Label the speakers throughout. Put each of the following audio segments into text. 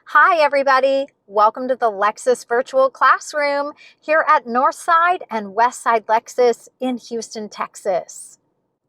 Speaker 1: Hi everybody, welcome to the Lexus Virtual Classroom here at Northside and Westside Lexus in Houston, Texas.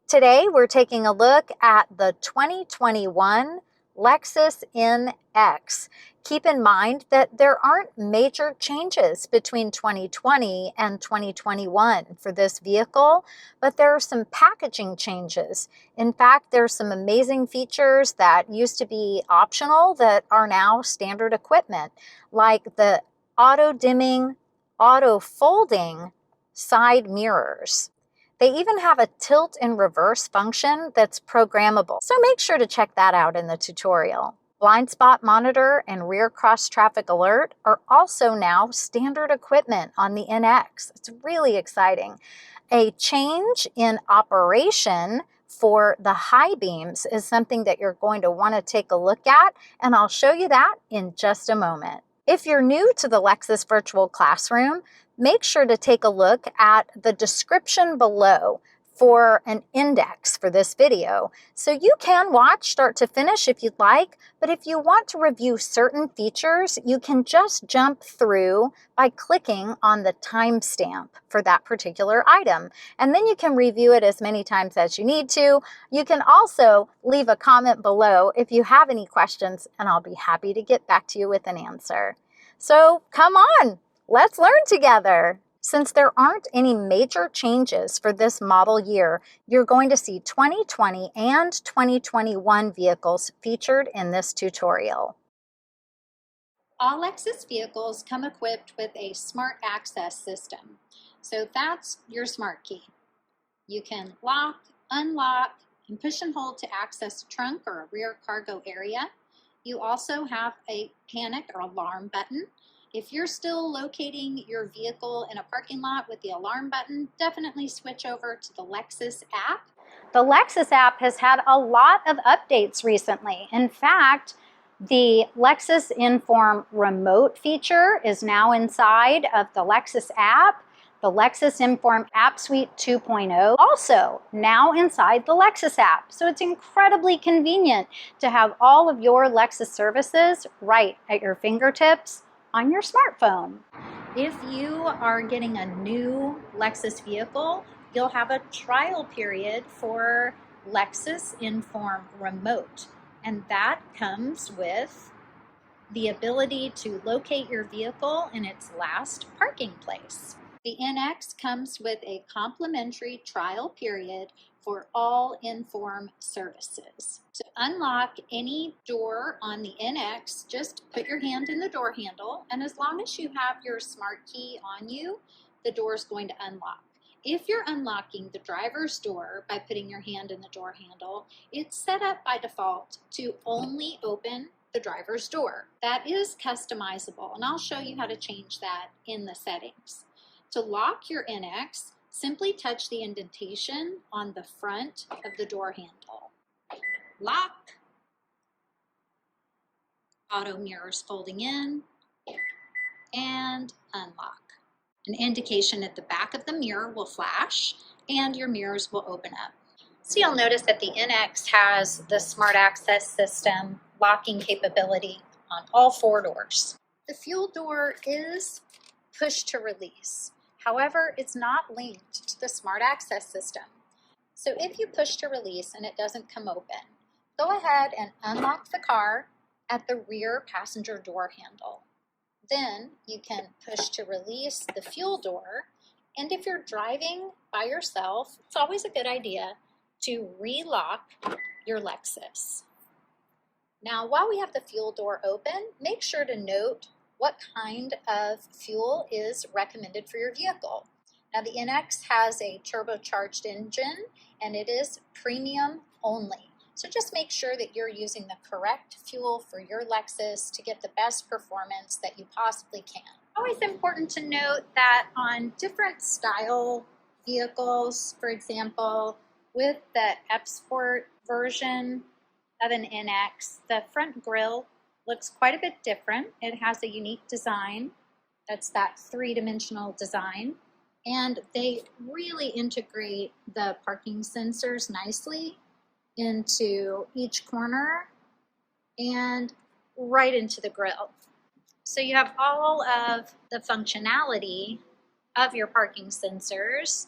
Speaker 1: Today we're taking a look at the 2021 Lexus NX. Keep in mind that there aren't major changes between 2020 and 2021 for this vehicle, but there are some packaging changes. In fact, there's some amazing features that used to be optional that are now standard equipment, like the auto-dimming, auto-folding side mirrors. They even have a tilt and reverse function that's programmable, so make sure to check that out in the tutorial. Blind spot monitor and rear cross traffic alert are also now standard equipment on the NX. It's really exciting. A change in operation for the high beams is something that you're going to want to take a look at, and I'll show you that in just a moment. If you're new to the Lexus Virtual Classroom, make sure to take a look at the description below for an index for this video. So you can watch start to finish if you'd like, but if you want to review certain features, you can just jump through by clicking on the timestamp for that particular item. And then you can review it as many times as you need to. You can also leave a comment below if you have any questions, and I'll be happy to get back to you with an answer. So come on, let's learn together. Since there aren't any major changes for this model year, you're going to see 2020 and 2021 vehicles featured in this tutorial. All Lexus vehicles come equipped with a smart access system. So that's your smart key. You can lock, unlock, and push and hold to access a trunk or a rear cargo area. You also have a panic or alarm button. If you're still locating your vehicle in a parking lot with the alarm button, definitely switch over to the Lexus app. The Lexus app has had a lot of updates recently. In fact, the Lexus Enform remote feature is now inside of the Lexus app. The Lexus Enform App Suite 2.0 also now inside the Lexus app. So it's incredibly convenient to have all of your Lexus services right at your fingertips on your smartphone. If you are getting a new Lexus vehicle, you'll have a trial period for Lexus Enform Remote, and that comes with the ability to locate your vehicle in its last parking place. The NX comes with a complimentary trial period for all Enform services. To unlock any door on the NX, just put your hand in the door handle, and as long as you have your smart key on you, the door is going to unlock. If you're unlocking the driver's door by putting your hand in the door handle, it's set up by default to only open the driver's door. That is customizable, and I'll show you how to change that in the settings. To lock your NX, simply touch the indentation on the front of the door handle. Lock. Auto mirrors folding in, and unlock. An indication at the back of the mirror will flash, and your mirrors will open up. So you'll notice that the NX has the smart access system locking capability on all four doors. The fuel door is push to release. However, it's not linked to the smart access system. So if you push to release and it doesn't come open, go ahead and unlock the car at the rear passenger door handle. Then you can push to release the fuel door, and if you're driving by yourself, it's always a good idea to relock your Lexus. Now, while we have the fuel door open, make sure to note what kind of fuel is recommended for your vehicle. Now, the NX has a turbocharged engine, and it is premium only. So just make sure that you're using the correct fuel for your Lexus to get the best performance that you possibly can. Always important to note that on different style vehicles, for example, with the F-Sport version of an NX, the front grille looks quite a bit different. It has a unique design. That's that three-dimensional design. And they really integrate the parking sensors nicely into each corner. And right into the grille. So you have all of the functionality of your parking sensors,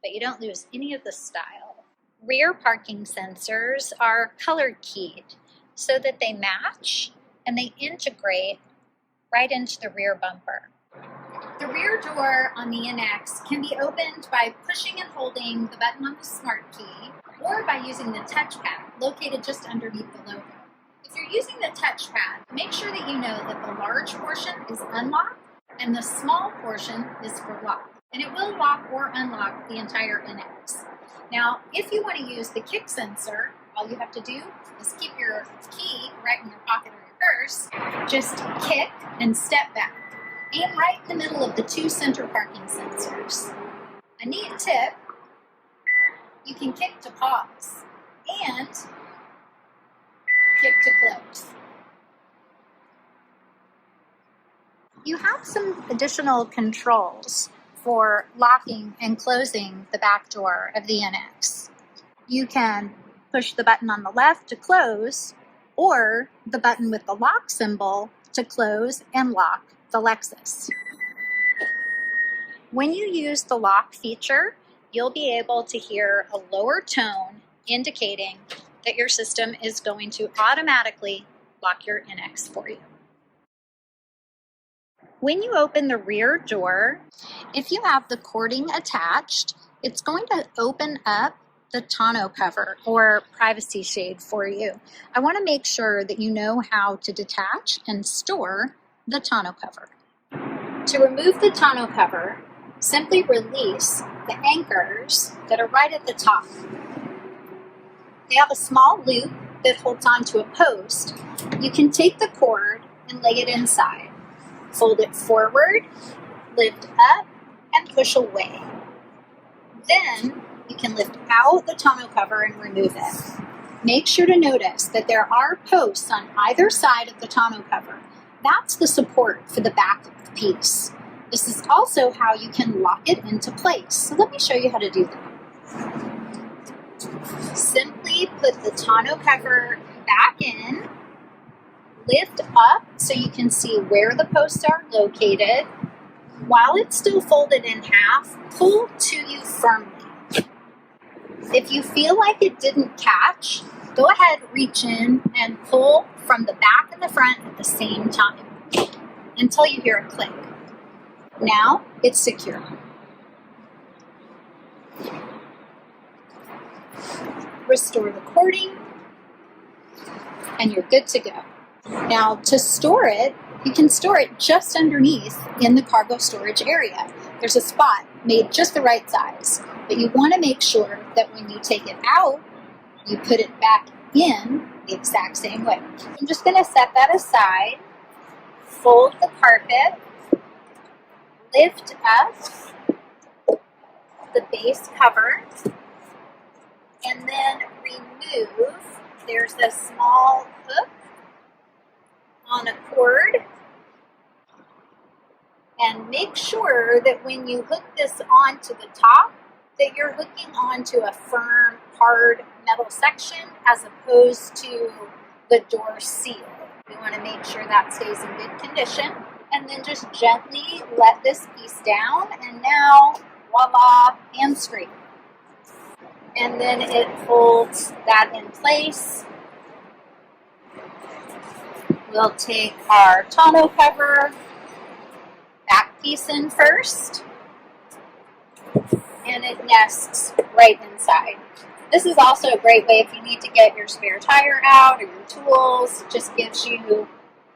Speaker 1: but you don't lose any of the style. Rear parking sensors are color keyed so that they match and they integrate right into the rear bumper. The rear door on the NX can be opened by pushing and holding the button on the smart key or by using the touchpad located just underneath the logo. If you're using the touchpad, make sure that you know that the large portion is unlocked and the small portion is for lock. And it will lock or unlock the entire NX. Now, if you want to use the kick sensor, all you have to do is keep your key right in your pocket or your purse, just kick and step back. Aim right in the middle of the two center parking sensors. A neat tip, you can kick to pause and kick to close. You have some additional controls for locking and closing the back door of the NX. You can push the button on the left to close, or the button with the lock symbol to close and lock the Lexus. When you use the lock feature, you'll be able to hear a lower tone indicating that your system is going to automatically lock your NX for you. When you open the rear door, if you have the cording attached, it's going to open up the tonneau cover or privacy shade for you. I want to make sure that you know how to detach and store the tonneau cover. To remove the tonneau cover, simply release the anchors that are right at the top. They have a small loop that holds onto a post. You can take the cord and lay it inside. Fold it forward, lift up, and push away. Then you can lift out the tonneau cover and remove it. Make sure to notice that there are posts on either side of the tonneau cover. That's the support for the back of the piece. This is also how you can lock it into place. So let me show you how to do that. Simply put the tonneau cover back in, lift up so you can see where the posts are located. While it's still folded in half, pull to you firmly. If you feel like it didn't catch, go ahead, reach in and pull from the back and the front at the same time until you hear a click. Now it's secure. Restore the cording and you're good to go. Now to store it, you can store it just underneath in the cargo storage area. There's a spot made just the right size, but you want to make sure that when you take it out, you put it back in the exact same way. I'm just going to set that aside, fold the carpet, lift up the base cover, and then remove. There's a small hook on a cord, and make sure that when you hook this onto the top, that you're hooking onto a firm, hard metal section as opposed to the door seal. We want to make sure that stays in good condition, and then just gently let this piece down, and now, voila, hands-free. And then it holds that in place. We'll take our tonneau cover, back piece in first, and it nests right inside. This is also a great way if you need to get your spare tire out or your tools. It just gives you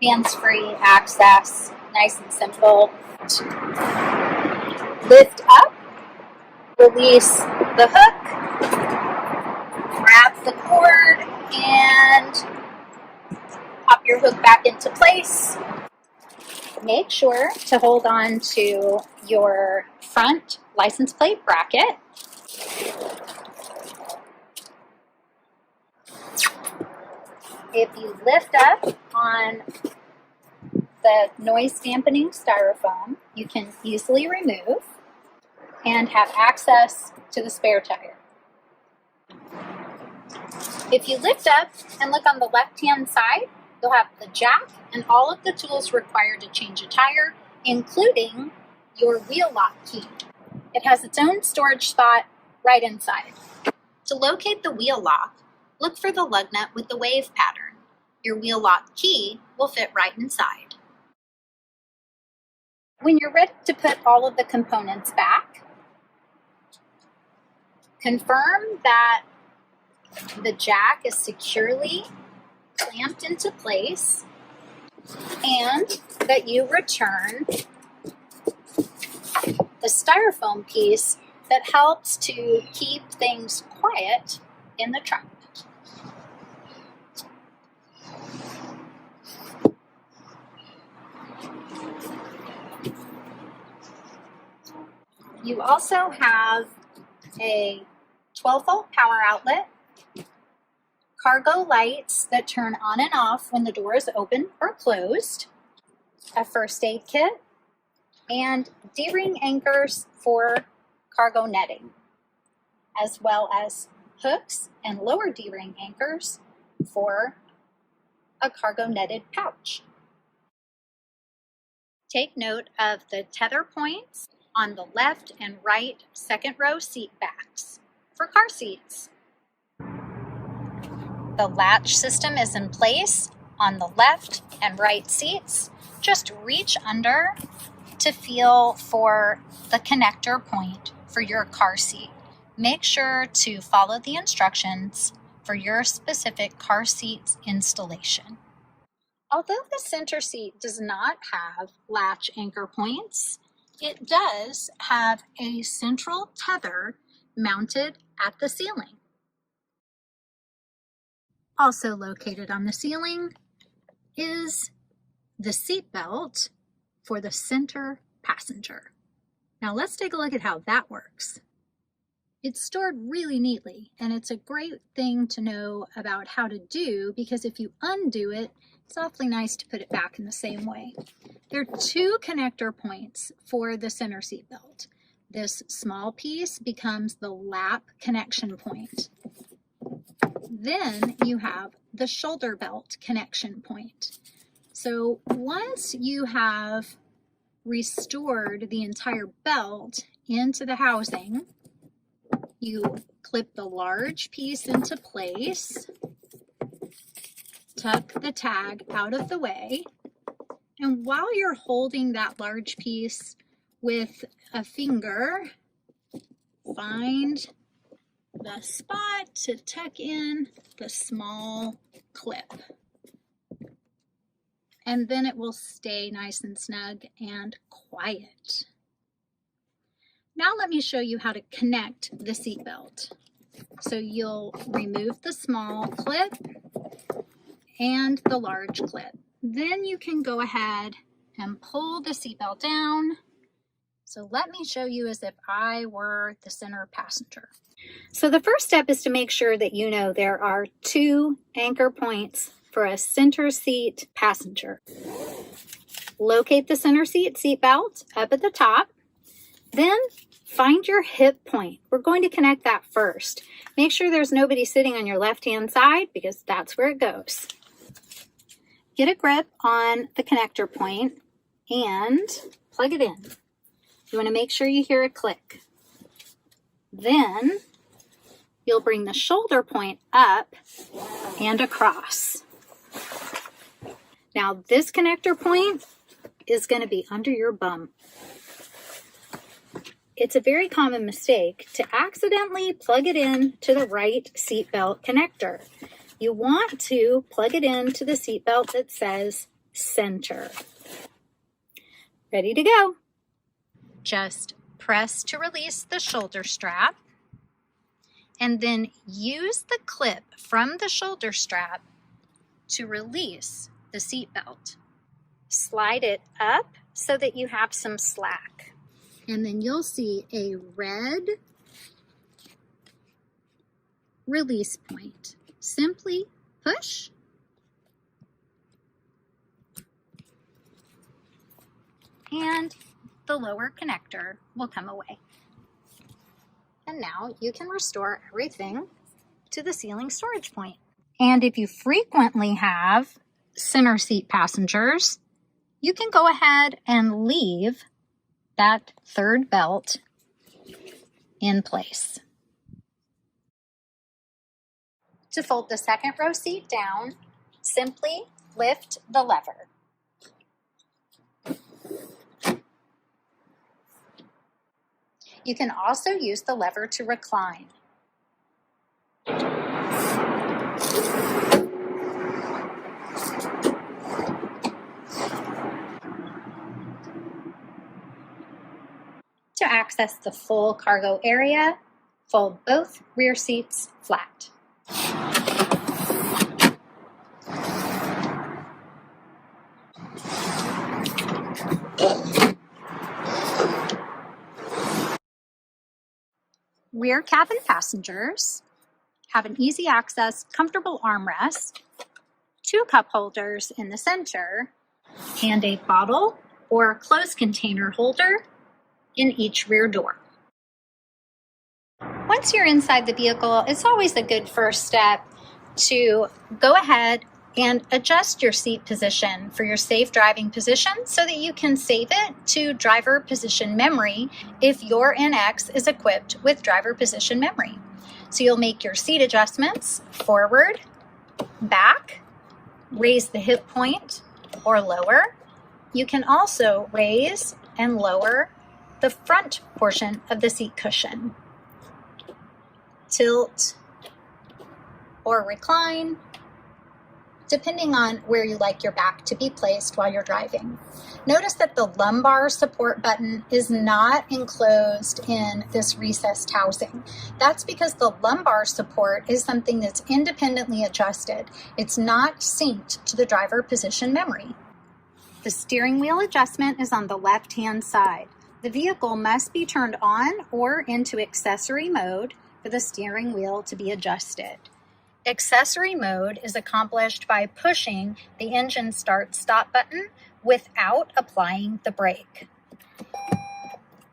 Speaker 1: hands-free access, nice and simple. Lift up, release the hook, grab the cord, and pop your hook back into place. Make sure to hold on to your front license plate bracket. If you lift up on the noise dampening styrofoam, you can easily remove and have access to the spare tire. If you lift up and look on the left-hand side, You'll have the jack and all of the tools required to change a tire, including your wheel lock key. It has its own storage spot right inside. To locate the wheel lock, look for the lug nut with the wave pattern. Your wheel lock key will fit right inside. When you're ready to put all of the components back, confirm that the jack is securely clamped into place and that you return the styrofoam piece that helps to keep things quiet in the truck. You also have a 12-volt power outlet, cargo lights that turn on and off when the door is open or closed, a first aid kit, and D-ring anchors for cargo netting, as well as hooks and lower D-ring anchors for a cargo netted pouch. Take note of the tether points on the left and right second row seat backs for car seats. The latch system is in place on the left and right seats. Just reach under to feel for the connector point for your car seat. Make sure to follow the instructions for your specific car seat's installation. Although the center seat does not have latch anchor points, it does have a central tether mounted at the ceiling. Also located on the ceiling is the seat belt for the center passenger. Now let's take a look at how that works. It's stored really neatly, and it's a great thing to know about how to do, because if you undo it, it's awfully nice to put it back in the same way. There are two connector points for the center seat belt. This small piece becomes the lap connection point. Then you have the shoulder belt connection point. So once you have restored the entire belt into the housing, you clip the large piece into place, tuck the tag out of the way, and while you're holding that large piece with a finger, find the spot to tuck in the small clip. And then it will stay nice and snug and quiet. Now let me show you how to connect the seatbelt. So you'll remove the small clip and the large clip. Then you can go ahead and pull the seatbelt down. So let me show you as if I were the center passenger. So the first step is to make sure that you know there are two anchor points for a center seat passenger. Locate the center seat seatbelt up at the top. Then find your hip point. We're going to connect that first. Make sure there's nobody sitting on your left-hand side, because that's where it goes. Get a grip on the connector point and plug it in. You want to make sure you hear a click. Then you'll bring the shoulder point up and across. Now this connector point is going to be under your bum. It's a very common mistake to accidentally plug it in to the right seatbelt connector. You want to plug it into the seatbelt that says center. Ready to go. Just press to release the shoulder strap, and then use the clip from the shoulder strap to release the seatbelt. Slide it up so that you have some slack. And then you'll see a red release point. Simply push and the lower connector will come away. And now you can restore everything to the ceiling storage point. And if you frequently have center seat passengers, you can go ahead and leave that third belt in place. To fold the second row seat down, simply lift the lever. You can also use the lever to recline. To access the full cargo area, fold both rear seats flat. Rear cabin passengers have an easy access, comfortable armrest, 2 cup holders in the center, and a bottle or clothes container holder in each rear door. Once you're inside the vehicle, it's always a good first step to go ahead and adjust your seat position for your safe driving position so that you can save it to driver position memory if your NX is equipped with driver position memory. So you'll make your seat adjustments forward, back, raise the hip point or lower. You can also raise and lower the front portion of the seat cushion, tilt or recline, depending on where you like your back to be placed while you're driving. Notice that the lumbar support button is not enclosed in this recessed housing. That's because the lumbar support is something that's independently adjusted. It's not synced to the driver position memory. The steering wheel adjustment is on the left-hand side. The vehicle must be turned on or into accessory mode for the steering wheel to be adjusted. Accessory mode is accomplished by pushing the engine start-stop button without applying the brake.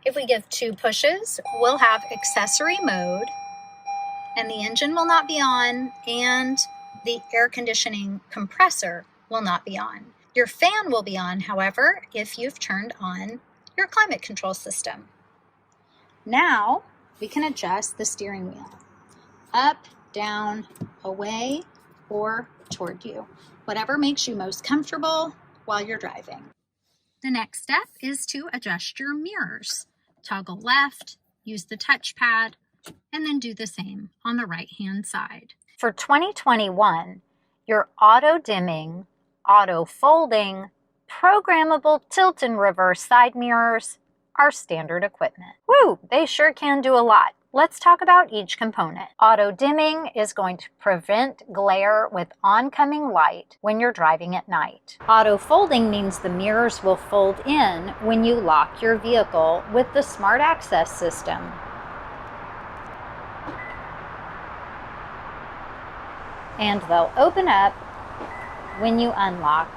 Speaker 1: If we give 2 pushes, we'll have accessory mode, and the engine will not be on, and the air conditioning compressor will not be on. Your fan will be on, however, if you've turned on your climate control system. Now we can adjust the steering wheel up, down, away, or toward you. Whatever makes you most comfortable while you're driving. The next step is to adjust your mirrors. Toggle left, use the touchpad, and then do the same on the right-hand side. For 2021, your auto-dimming, auto-folding, programmable tilt and reverse side mirrors are standard equipment. Woo, they sure can do a lot. Let's talk about each component. Auto dimming is going to prevent glare with oncoming light when you're driving at night. Auto folding means the mirrors will fold in when you lock your vehicle with the smart access system. And they'll open up when you unlock.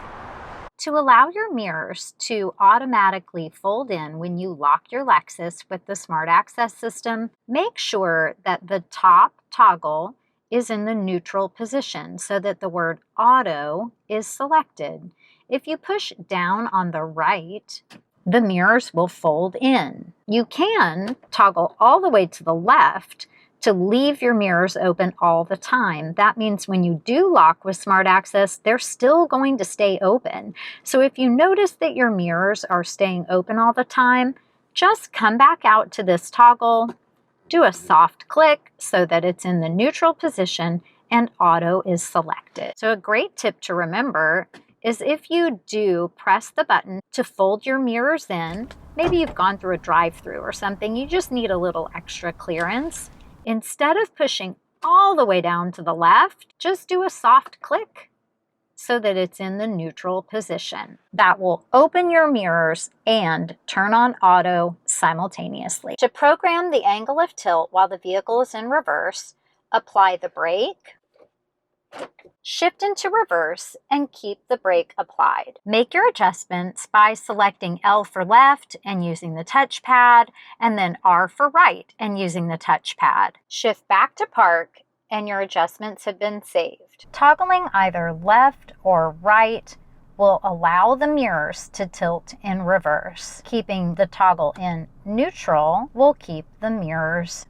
Speaker 1: To allow your mirrors to automatically fold in when you lock your Lexus with the Smart Access system, make sure that the top toggle is in the neutral position so that the word auto is selected. If you push down on the right, the mirrors will fold in. You can toggle all the way to the left to leave your mirrors open all the time. That means when you do lock with Smart Access, they're still going to stay open. So if you notice that your mirrors are staying open all the time, just come back out to this toggle, do a soft click so that it's in the neutral position and auto is selected. So a great tip to remember is if you do press the button to fold your mirrors in, maybe you've gone through a drive-through or something, you just need a little extra clearance. Instead of pushing all the way down to the left, just do a soft click so that it's in the neutral position. That will open your mirrors and turn on auto simultaneously. To program the angle of tilt while the vehicle is in reverse, apply the brake, shift into reverse, and keep the brake applied. Make your adjustments by selecting L for left and using the touchpad, and then R for right and using the touchpad. Shift back to park and your adjustments have been saved. Toggling either left or right will allow the mirrors to tilt in reverse. Keeping the toggle in neutral will keep the mirrors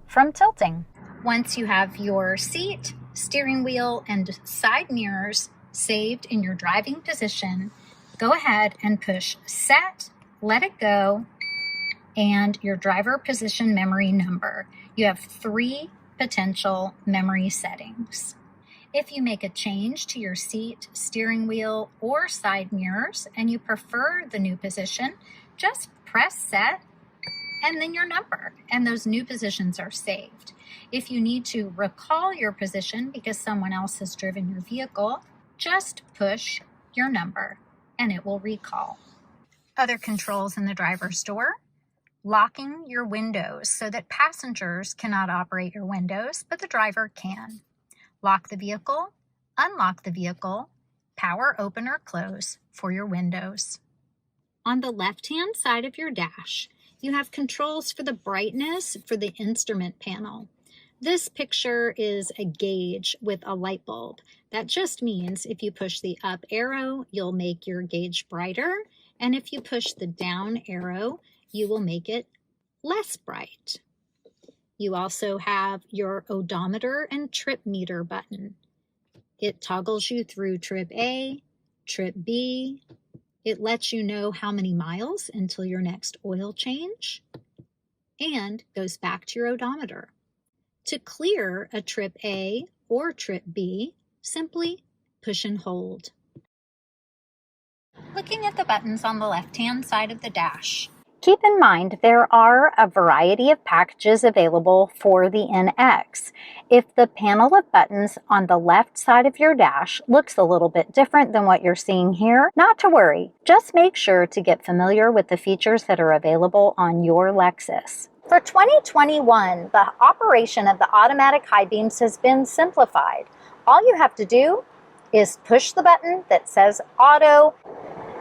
Speaker 1: from tilting. Once you have your seat, steering wheel, and side mirrors saved in your driving position, go ahead and push set, let it go, and your driver position memory number. You have 3 potential memory settings. If you make a change to your seat, steering wheel, or side mirrors, and you prefer the new position, just press set and then your number, and those new positions are saved. If you need to recall your position because someone else has driven your vehicle, just push your number and it will recall. Other controls in the driver's door: locking your windows so that passengers cannot operate your windows, but the driver can. Lock the vehicle, unlock the vehicle, power open or close for your windows. On the left-hand side of your dash, you have controls for the brightness for the instrument panel. This picture is a gauge with a light bulb. That just means if you push the up arrow, you'll make your gauge brighter, and if you push the down arrow, you will make it less bright. You also have your odometer and trip meter button. It toggles you through trip A, trip B. It lets you know how many miles until your next oil change, and goes back to your odometer. To clear a trip A or trip B, simply push and hold. Looking at the buttons on the left-hand side of the dash, keep in mind there are a variety of packages available for the NX. If the panel of buttons on the left side of your dash looks a little bit different than what you're seeing here, not to worry. Just make sure to get familiar with the features that are available on your Lexus. For 2021, the operation of the automatic high beams has been simplified. All you have to do is push the button that says Auto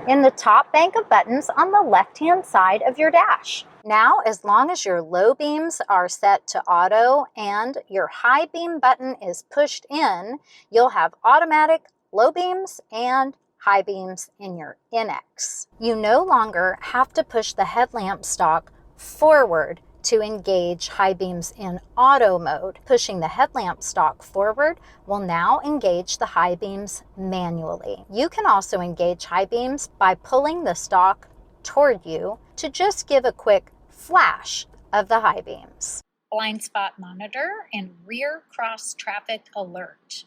Speaker 1: in the top bank of buttons on the left-hand side of your dash. Now, as long as your low beams are set to auto and your high beam button is pushed in, you'll have automatic low beams and high beams in your NX. You no longer have to push the headlamp stalk forward to engage high beams in auto mode. Pushing the headlamp stalk forward will now engage the high beams manually. You can also engage high beams by pulling the stalk toward you to just give a quick flash of the high beams. Blind spot monitor and rear cross traffic alert.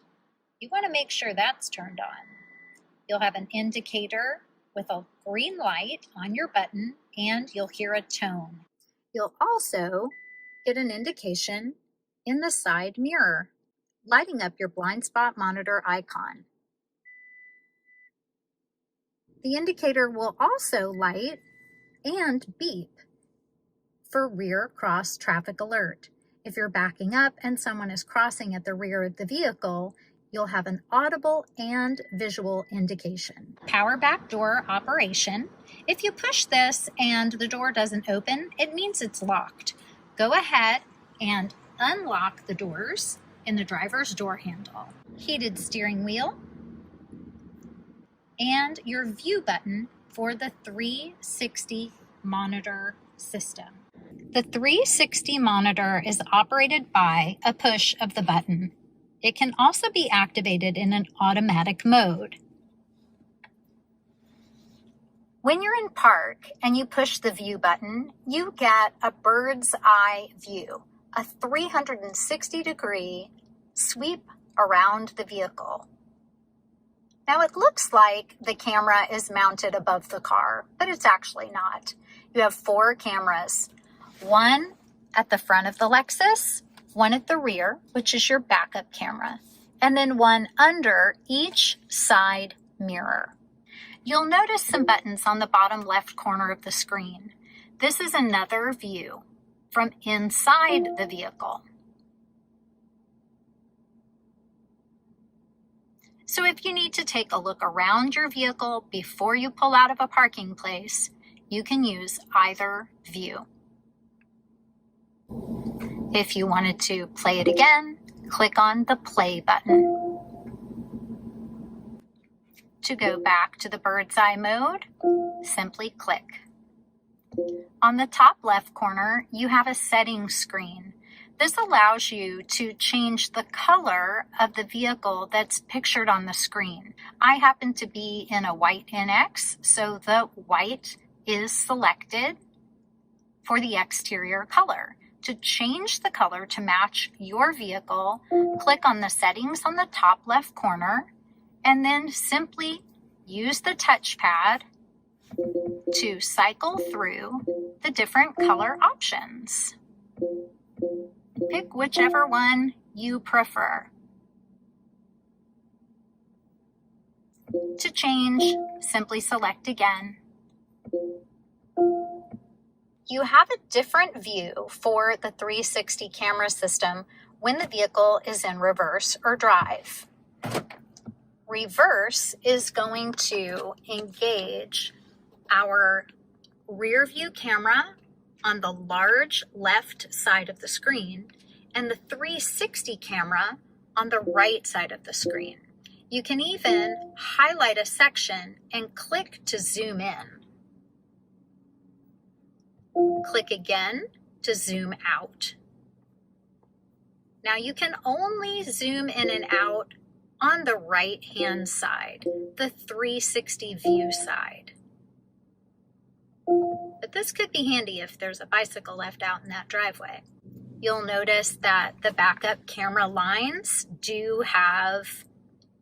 Speaker 1: You want to make sure that's turned on. You'll have an indicator with a green light on your button, and you'll hear a tone. You'll also get an indication in the side mirror, lighting up your blind spot monitor icon. The indicator will also light and beep for rear cross traffic alert. If you're backing up and someone is crossing at the rear of the vehicle, you'll have an audible and visual indication. Power back door operation. If you push this and the door doesn't open, it means it's locked. Go ahead and unlock the doors in the driver's door handle. Heated steering wheel, and your view button for the 360 monitor system. The 360 monitor is operated by a push of the button. It can also be activated in an automatic mode. When you're in park and you push the view button, you get a bird's eye view, a 360-degree sweep around the vehicle. Now it looks like the camera is mounted above the car, but it's actually not. You have 4 cameras, one at the front of the Lexus, one at the rear, which is your backup camera, and then one under each side mirror. You'll notice some buttons on the bottom left corner of the screen. This is another view from inside the vehicle. So if you need to take a look around your vehicle before you pull out of a parking place, you can use either view. If you wanted to play it again, click on the play button. To go back to the bird's eye mode, simply click. On the top left corner, you have a settings screen. This allows you to change the color of the vehicle that's pictured on the screen. I happen to be in a white NX, so the white is selected for the exterior color. To change the color to match your vehicle, click on the settings on the top left corner, and then simply use the touchpad to cycle through the different color options. Pick whichever one you prefer. To change, simply select again. You have a different view for the 360 camera system when the vehicle is in reverse or drive. Reverse is going to engage our rear view camera on the large left side of the screen and the 360 camera on the right side of the screen. You can even highlight a section and click to zoom in. Click again to zoom out. Now you can only zoom in and out on the right-hand side, the 360 view side. But this could be handy if there's a bicycle left out in that driveway. You'll notice that the backup camera lines do have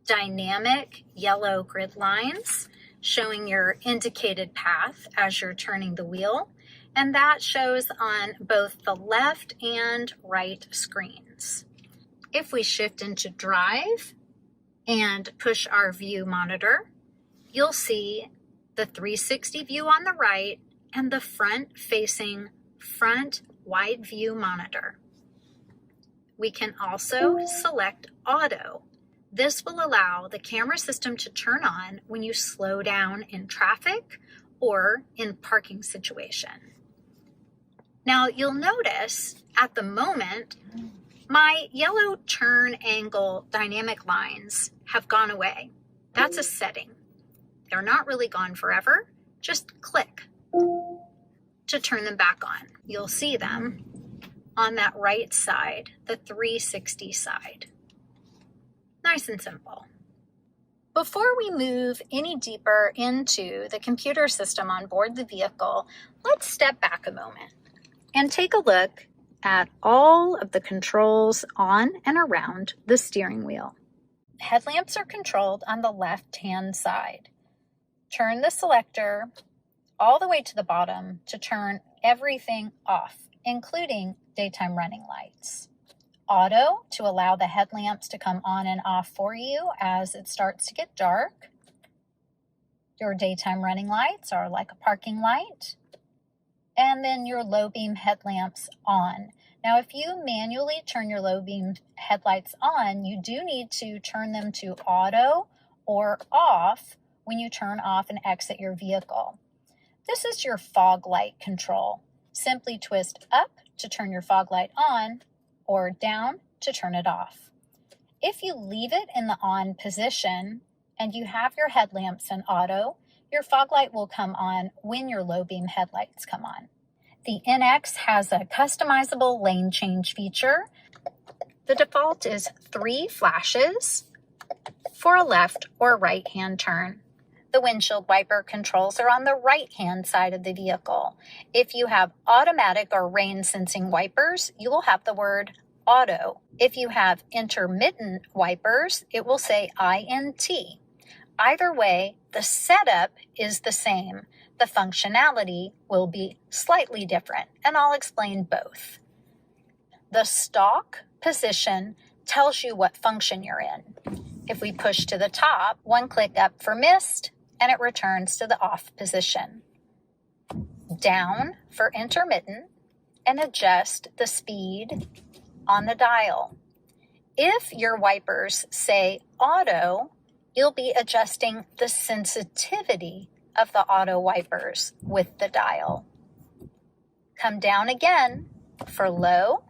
Speaker 1: dynamic yellow grid lines showing your indicated path as you're turning the wheel, and that shows on both the left and right screens. If we shift into drive and push our view monitor, you'll see the 360 view on the right and the front-facing front wide view monitor. We can also select auto. This will allow the camera system to turn on when you slow down in traffic or in parking situation. Now you'll notice at the moment, my yellow turn angle dynamic lines have gone away. That's a setting. They're not really gone forever. Just click to turn them back on. You'll see them on that right side, the 360 side. Nice and simple. Before we move any deeper into the computer system on board the vehicle, let's step back a moment and take a look at all of the controls on and around the steering wheel. Headlamps are controlled on the left-hand side. Turn the selector all the way to the bottom to turn everything off, including daytime running lights. Auto to allow the headlamps to come on and off for you as it starts to get dark. Your daytime running lights are like a parking light. And then your low beam headlamps on. Now, if you manually turn your low beam headlights on, you do need to turn them to auto or off when you turn off and exit your vehicle. This is your fog light control. Simply twist up to turn your fog light on or down to turn it off. If you leave it in the on position and you have your headlamps in auto, your fog light will come on when your low beam headlights come on. The NX has a customizable lane change feature. The default is 3 flashes for a left or right hand turn. The windshield wiper controls are on the right-hand side of the vehicle. If you have automatic or rain-sensing wipers, you will have the word auto. If you have intermittent wipers, it will say INT. Either way, the setup is the same. The functionality will be slightly different, and I'll explain both. The stock position tells you what function you're in. If we push to the top, one click up for mist, and it returns to the off position. Down for intermittent, and adjust the speed on the dial. If your wipers say auto, you'll be adjusting the sensitivity of the auto wipers with the dial. Come down again for low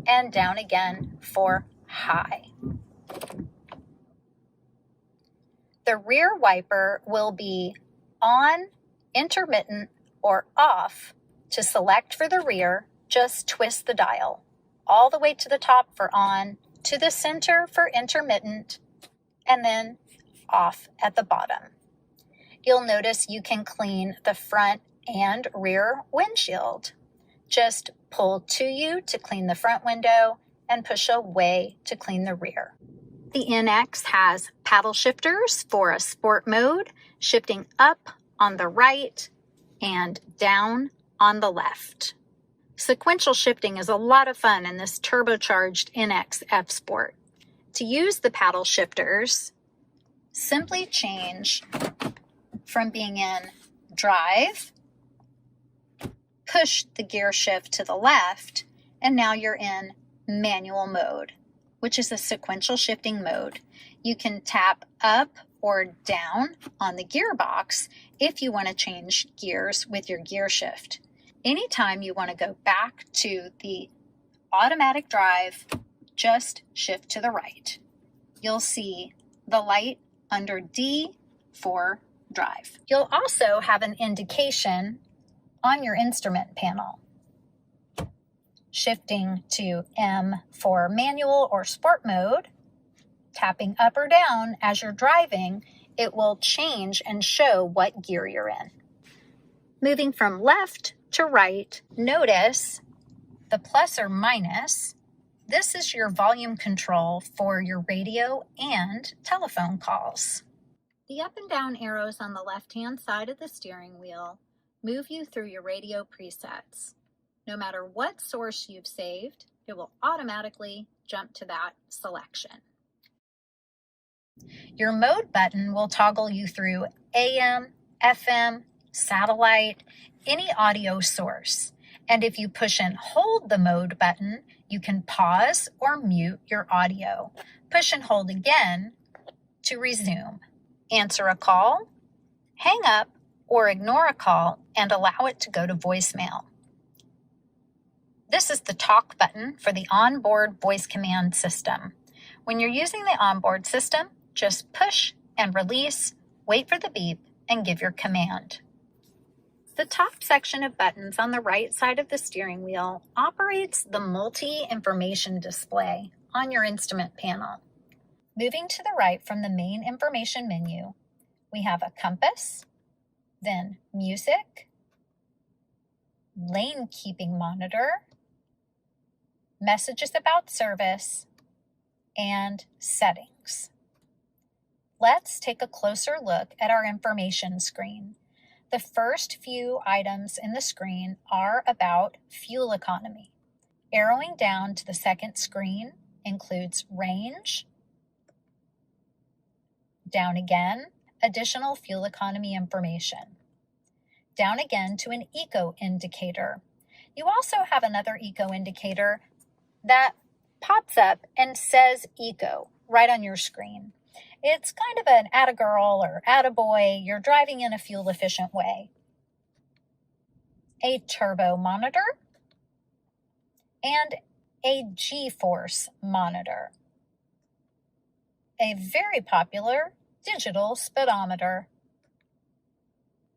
Speaker 1: and down again for high. The rear wiper will be on, intermittent, or off. To select for the rear, just twist the dial all the way to the top for on, to the center for intermittent, and then off at the bottom. You'll notice you can clean the front and rear windshield. Just pull to you to clean the front window and push away to clean the rear. The NX has paddle shifters for a sport mode, shifting up on the right and down on the left. Sequential shifting is a lot of fun in this turbocharged NX F Sport. To use the paddle shifters, simply change from being in drive, push the gear shift to the left, and now you're in manual mode, which is a sequential shifting mode. You can tap up or down on the gearbox if you want to change gears with your gear shift. Anytime you want to go back to the automatic drive, just shift to the right. You'll see the light under D for drive. You'll also have an indication on your instrument panel. Shifting to M for manual or sport mode, tapping up or down as you're driving, it will change and show what gear you're in. Moving from left to right, notice the plus or minus. This is your volume control for your radio and telephone calls. The up and down arrows on the left-hand side of the steering wheel move you through your radio presets. No matter what source you've saved, it will automatically jump to that selection. Your mode button will toggle you through AM, FM, satellite, any audio source. And if you push and hold the mode button, you can pause or mute your audio. Push and hold again to resume. Answer a call, hang up, or ignore a call and allow it to go to voicemail. This is the talk button for the onboard voice command system. When you're using the onboard system, just push and release, wait for the beep, and give your command. The top section of buttons on the right side of the steering wheel operates the multi-information display on your instrument panel. Moving to the right from the main information menu, we have a compass, then music, lane keeping monitor, messages about service, and settings. Let's take a closer look at our information screen. The first few items in the screen are about fuel economy. Arrowing down to the second screen includes range. Down again, additional fuel economy information. Down again to an eco indicator. You also have another eco indicator that pops up and says eco right on your screen. It's kind of an atta girl or atta boy, you're driving in a fuel efficient way. A turbo monitor and a G-force monitor. A very popular digital speedometer.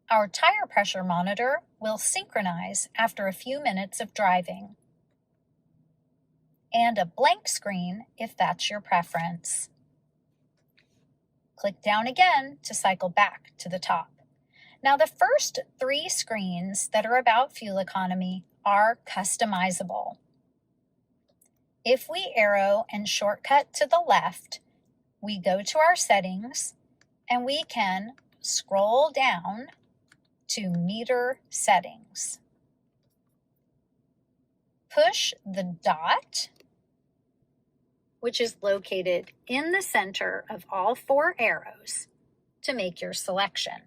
Speaker 1: Our tire pressure monitor will synchronize after a few minutes of driving. And a blank screen if that's your preference. Click down again to cycle back to the top. Now the first three screens that are about fuel economy are customizable. If we arrow and shortcut to the left, we go to our settings and we can scroll down to meter settings. Push the dot, which is located in the center of all four arrows, to make your selection.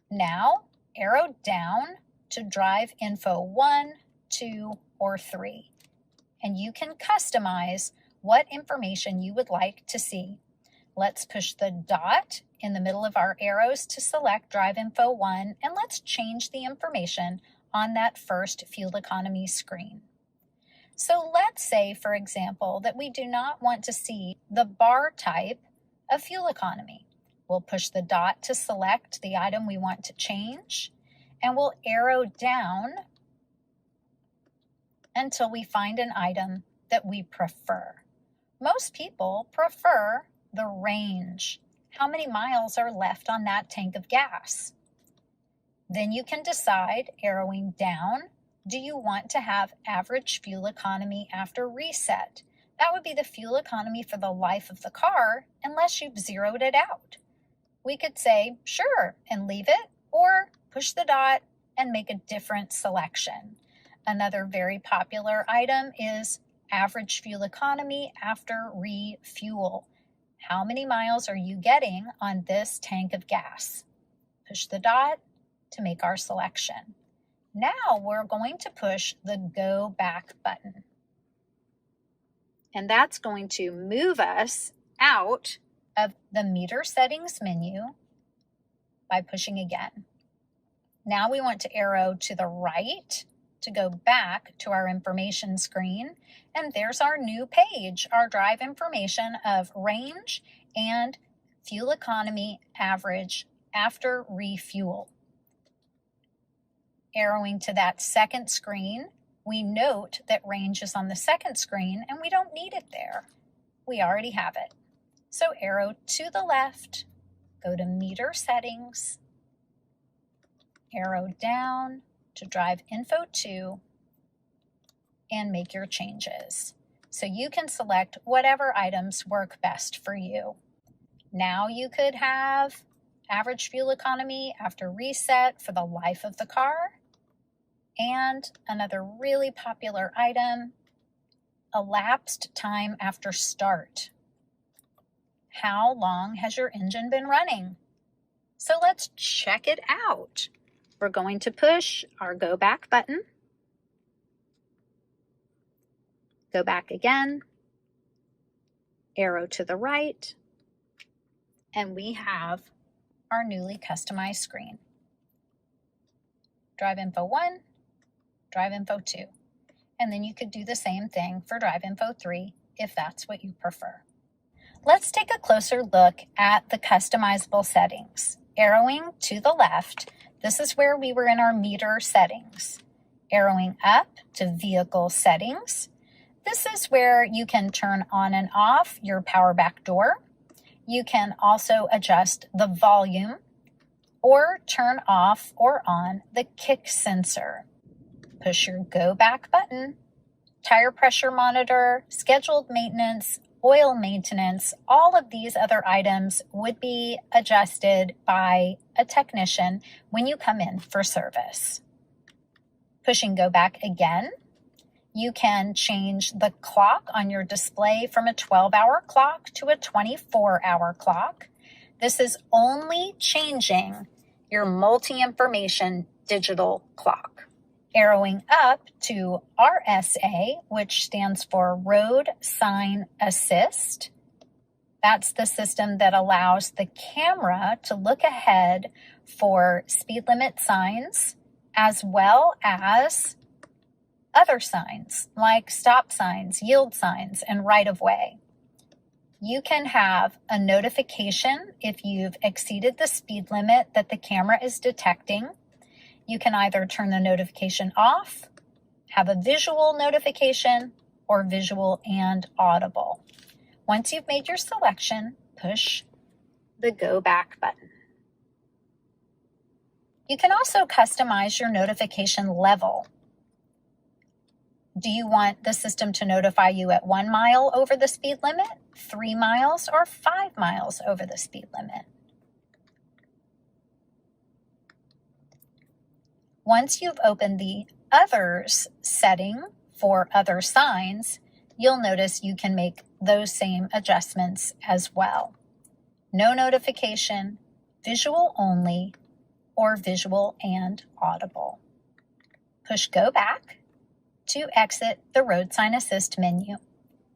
Speaker 1: Now, arrow down to drive info 1, 2, or 3, and you can customize what information you would like to see. Let's push the dot in the middle of our arrows to select drive info 1, and let's change the information on that first fuel economy screen. So let's say, for example, that we do not want to see the bar type of fuel economy. We'll push the dot to select the item we want to change, and we'll arrow down until we find an item that we prefer. Most people prefer the range. How many miles are left on that tank of gas? Then you can decide, arrowing down, do you want to have average fuel economy after reset? That would be the fuel economy for the life of the car, unless you've zeroed it out. We could say, sure, and leave it, or push the dot and make a different selection. Another very popular item is average fuel economy after refuel. How many miles are you getting on this tank of gas? Push the dot to make our selection. Now we're going to push the go back button. And that's going to move us out of the meter settings menu by pushing again. Now we want to arrow to the right to go back to our information screen. And there's our new page, our drive information of range and fuel economy average after refuel. Arrowing to that second screen, we note that range is on the second screen and we don't need it there. We already have it. So arrow to the left, go to meter settings, arrow down to drive info 2, and make your changes. So you can select whatever items work best for you. Now you could have average fuel economy after reset for the life of the car. And another really popular item, elapsed time after start. How long has your engine been running? So let's check it out. We're going to push our go back button. Go back again. Arrow to the right. And we have our newly customized screen. Drive info 1, drive info 2. And then you could do the same thing for drive info 3 if that's what you prefer. Let's take a closer look at the customizable settings. Arrowing to the left, this is where we were in our meter settings. Arrowing up to vehicle settings. This is where you can turn on and off your power back door. You can also adjust the volume or turn off or on the kick sensor. Push your go back button. Tire pressure monitor, scheduled maintenance, oil maintenance, all of these other items would be adjusted by a technician when you come in for service. Pushing go back again, you can change the clock on your display from a 12-hour clock to a 24-hour clock. This is only changing your multi-information digital clock. Arrowing up to RSA, which stands for Road Sign Assist. That's the system that allows the camera to look ahead for speed limit signs, as well as other signs like stop signs, yield signs, and right-of-way. You can have a notification if you've exceeded the speed limit that the camera is detecting. You can either turn the notification off, have a visual notification, or visual and audible. Once you've made your selection, push the go back button. You can also customize your notification level. Do you want the system to notify you at 1 mile over the speed limit, 3 miles, or 5 miles over the speed limit? Once you've opened the Others setting for other signs, you'll notice you can make those same adjustments as well. No notification, visual only, or visual and audible. Push go back to exit the Road Sign Assist menu.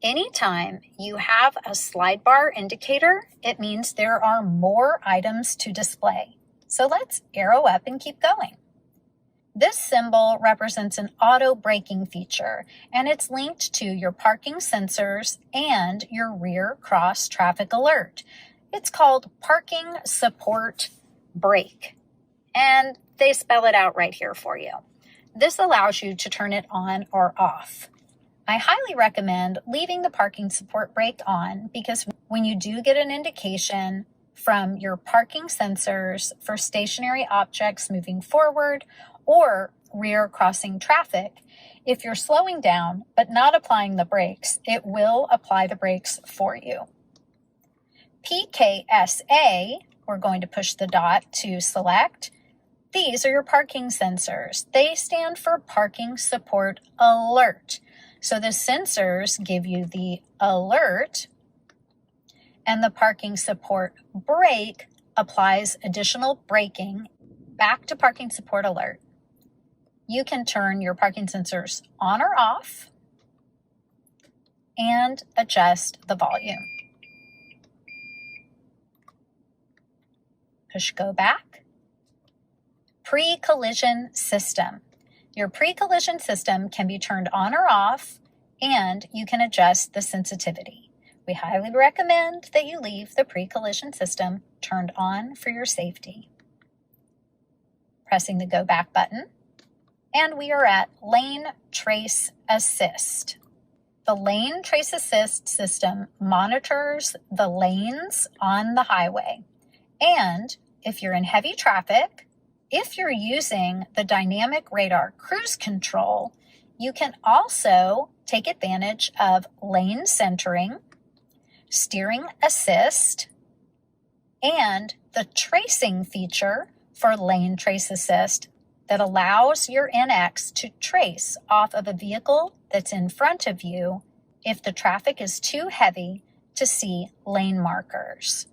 Speaker 1: Anytime you have a slide bar indicator, it means there are more items to display. So let's arrow up and keep going. This symbol represents an auto braking feature, and it's linked to your parking sensors and your rear cross traffic alert. It's called Parking Support Brake, and they spell it out right here for you. This allows you to turn it on or off. I highly recommend leaving the parking support brake on because when you do get an indication from your parking sensors for stationary objects moving forward or rear crossing traffic, if you're slowing down but not applying the brakes, it will apply the brakes for you. PKSA, we're going to push the dot to select. These are your parking sensors. They stand for Parking Support Alert. So the sensors give you the alert, and the Parking Support Brake applies additional braking back to Parking Support Alert. You can turn your parking sensors on or off and adjust the volume. Push go back. Pre-collision system. Your pre-collision system can be turned on or off, and you can adjust the sensitivity. We highly recommend that you leave the pre-collision system turned on for your safety. Pressing the go back button, and we are at Lane Trace Assist. The Lane Trace Assist system monitors the lanes on the highway, and if you're in heavy traffic, if you're using the dynamic radar cruise control, you can also take advantage of lane centering, steering assist, and the tracing feature for Lane Trace Assist that allows your NX to trace off of a vehicle that's in front of you if the traffic is too heavy to see lane markers.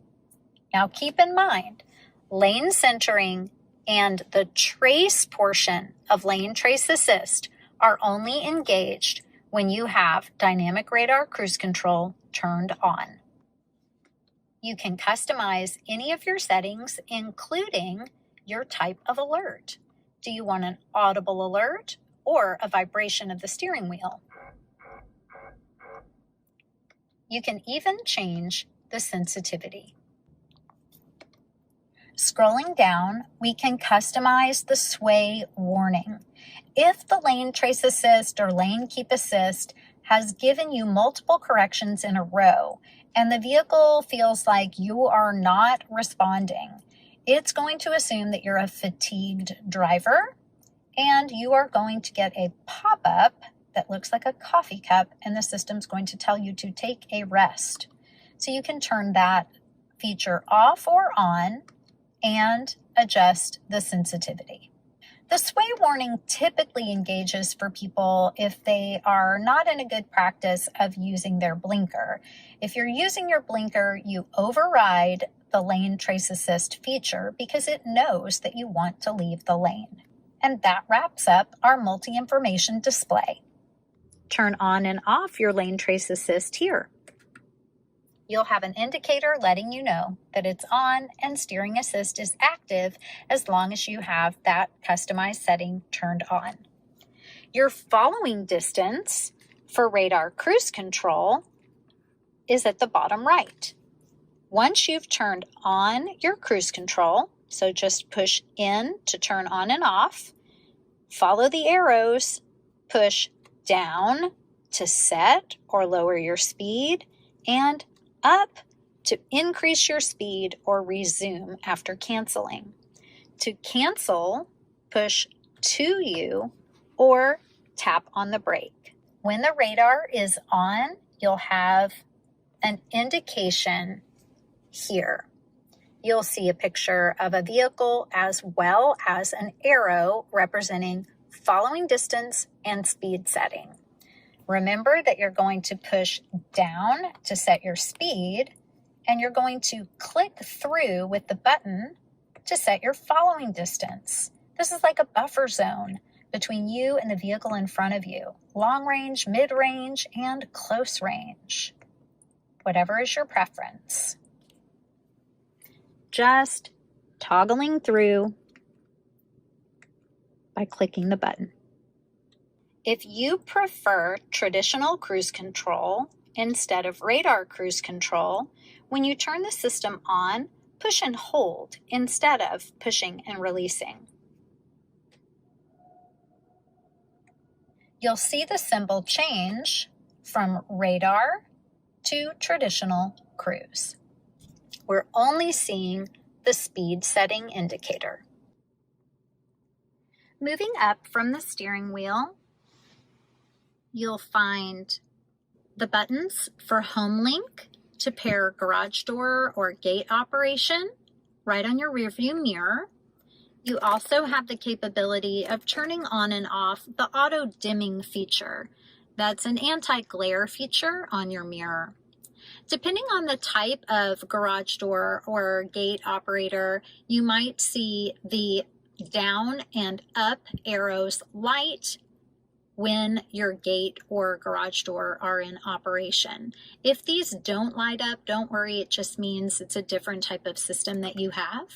Speaker 1: Now keep in mind, lane centering and the trace portion of Lane Trace Assist are only engaged when you have dynamic radar cruise control turned on. You can customize any of your settings, including your type of alert. Do you want an audible alert or a vibration of the steering wheel? You can even change the sensitivity. Scrolling down, we can customize the sway warning. If the Lane Trace Assist or Lane Keep Assist has given you multiple corrections in a row and the vehicle feels like you are not responding, it's going to assume that you're a fatigued driver, and you are going to get a pop-up that looks like a coffee cup, and the system's going to tell you to take a rest. So you can turn that feature off or on and adjust the sensitivity. The sway warning typically engages for people if they are not in a good practice of using their blinker. If you're using your blinker, you override the Lane Trace Assist feature because it knows that you want to leave the lane. And that wraps up our multi-information display. Turn on and off your Lane Trace Assist here. You'll have an indicator letting you know that it's on and steering assist is active as long as you have that customized setting turned on. Your following distance for radar cruise control is at the bottom right. Once you've turned on your cruise control, so just push in to turn on and off, follow the arrows, push down to set or lower your speed, and up to increase your speed or resume after canceling. To cancel, push 2U or tap on the brake. When the radar is on, you'll have an indication here. You'll see a picture of a vehicle as well as an arrow representing following distance and speed setting. Remember that you're going to push down to set your speed, and you're going to click through with the button to set your following distance. This is like a buffer zone between you and the vehicle in front of you. Long range, mid-range, and close range. Whatever is your preference. Just toggling through by clicking the button. If you prefer traditional cruise control instead of radar cruise control, when you turn the system on, push and hold instead of pushing and releasing. You'll see the symbol change from radar to traditional cruise. We're only seeing the speed setting indicator. Moving up from the steering wheel, you'll find the buttons for HomeLink to pair garage door or gate operation right on your rearview mirror. You also have the capability of turning on and off the auto dimming feature. That's an anti-glare feature on your mirror. Depending on the type of garage door or gate operator, you might see the down and up arrows light when your gate or garage door are in operation. If these don't light up, don't worry, it just means it's a different type of system that you have.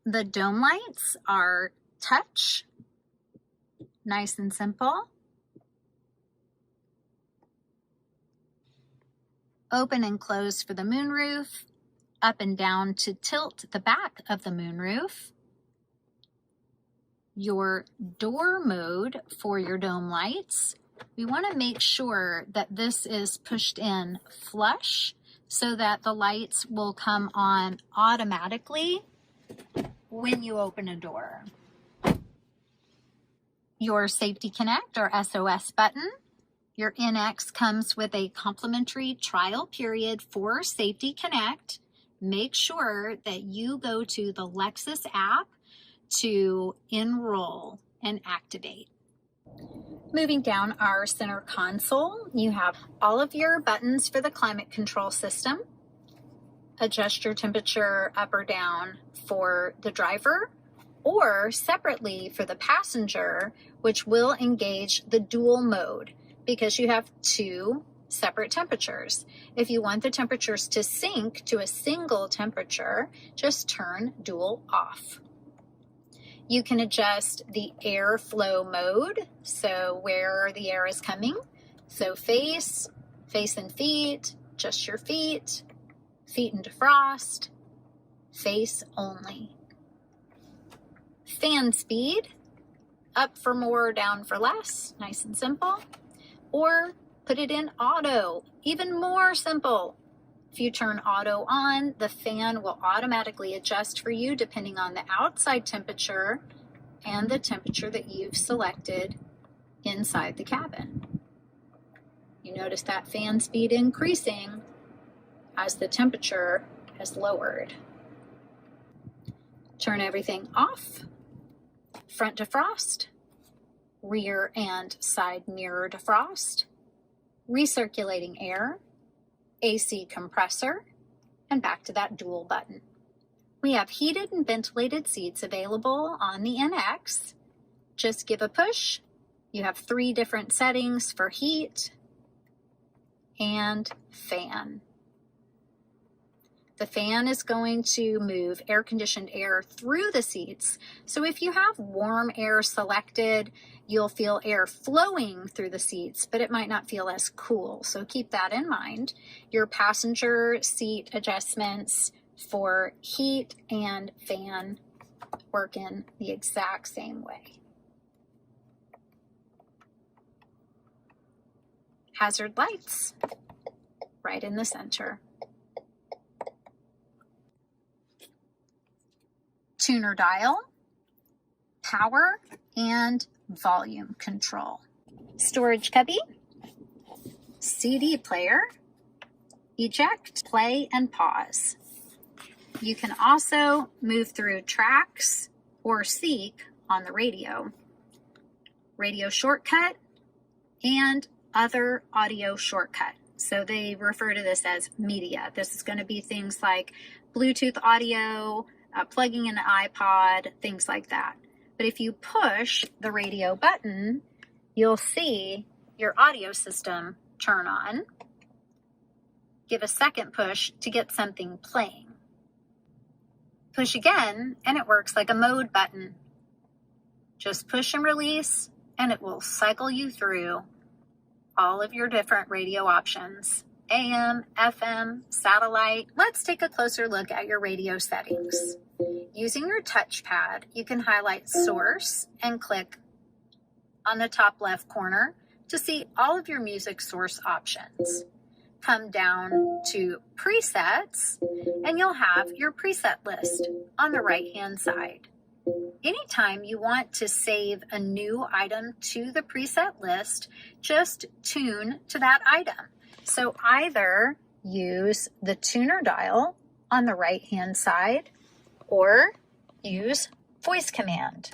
Speaker 1: The dome lights are touch, nice and simple. Open and close for the moonroof, up and down to tilt the back of the moonroof. Your door mode for your dome lights, we want to make sure that this is pushed in flush so that the lights will come on automatically when you open a door. Your Safety Connect or SOS button. Your NX comes with a complimentary trial period for Safety Connect. Make sure that you go to the Lexus app to enroll and activate. Moving down our center console, you have all of your buttons for the climate control system. Adjust your temperature up or down for the driver, or separately for the passenger, which will engage the dual mode because you have two separate temperatures. If you want the temperatures to sync to a single temperature, just turn dual off. You can adjust the airflow mode, so where the air is coming. So face and feet, just your feet, feet and defrost, face only. Fan speed, up for more, down for less, nice and simple. Or put it in auto, even more simple. If you turn auto on, the fan will automatically adjust for you depending on the outside temperature and the temperature that you've selected inside the cabin. You notice that fan speed increasing as the temperature has lowered. Turn everything off. Front defrost, rear and side mirror defrost, recirculating air, AC compressor, and back to that dual button. We have heated and ventilated seats available on the NX. Just give a push. You have 3 different settings for heat and fan. The fan is going to move air-conditioned air through the seats. So if you have warm air selected, you'll feel air flowing through the seats, but it might not feel as cool. So keep that in mind. Your passenger seat adjustments for heat and fan work in the exact same way. Hazard lights right in the center. Tuner dial, power, and volume control. Storage cubby, CD player, eject, play, and pause. You can also move through tracks or seek on the radio shortcut, and other audio shortcut. So they refer to this as media. This is going to be things like Bluetooth audio, plugging in an iPod, things like that. But if you push the radio button, you'll see your audio system turn on. Give a second push to get something playing. Push again, and it works like a mode button. Just push and release, and it will cycle you through all of your different radio options. AM, FM, satellite. Let's take a closer look at your radio settings. Using your touchpad, you can highlight source and click on the top left corner to see all of your music source options. Come down to presets and you'll have your preset list on the right hand side. Anytime you want to save a new item to the preset list, just tune to that item. So either use the tuner dial on the right hand side or use voice command.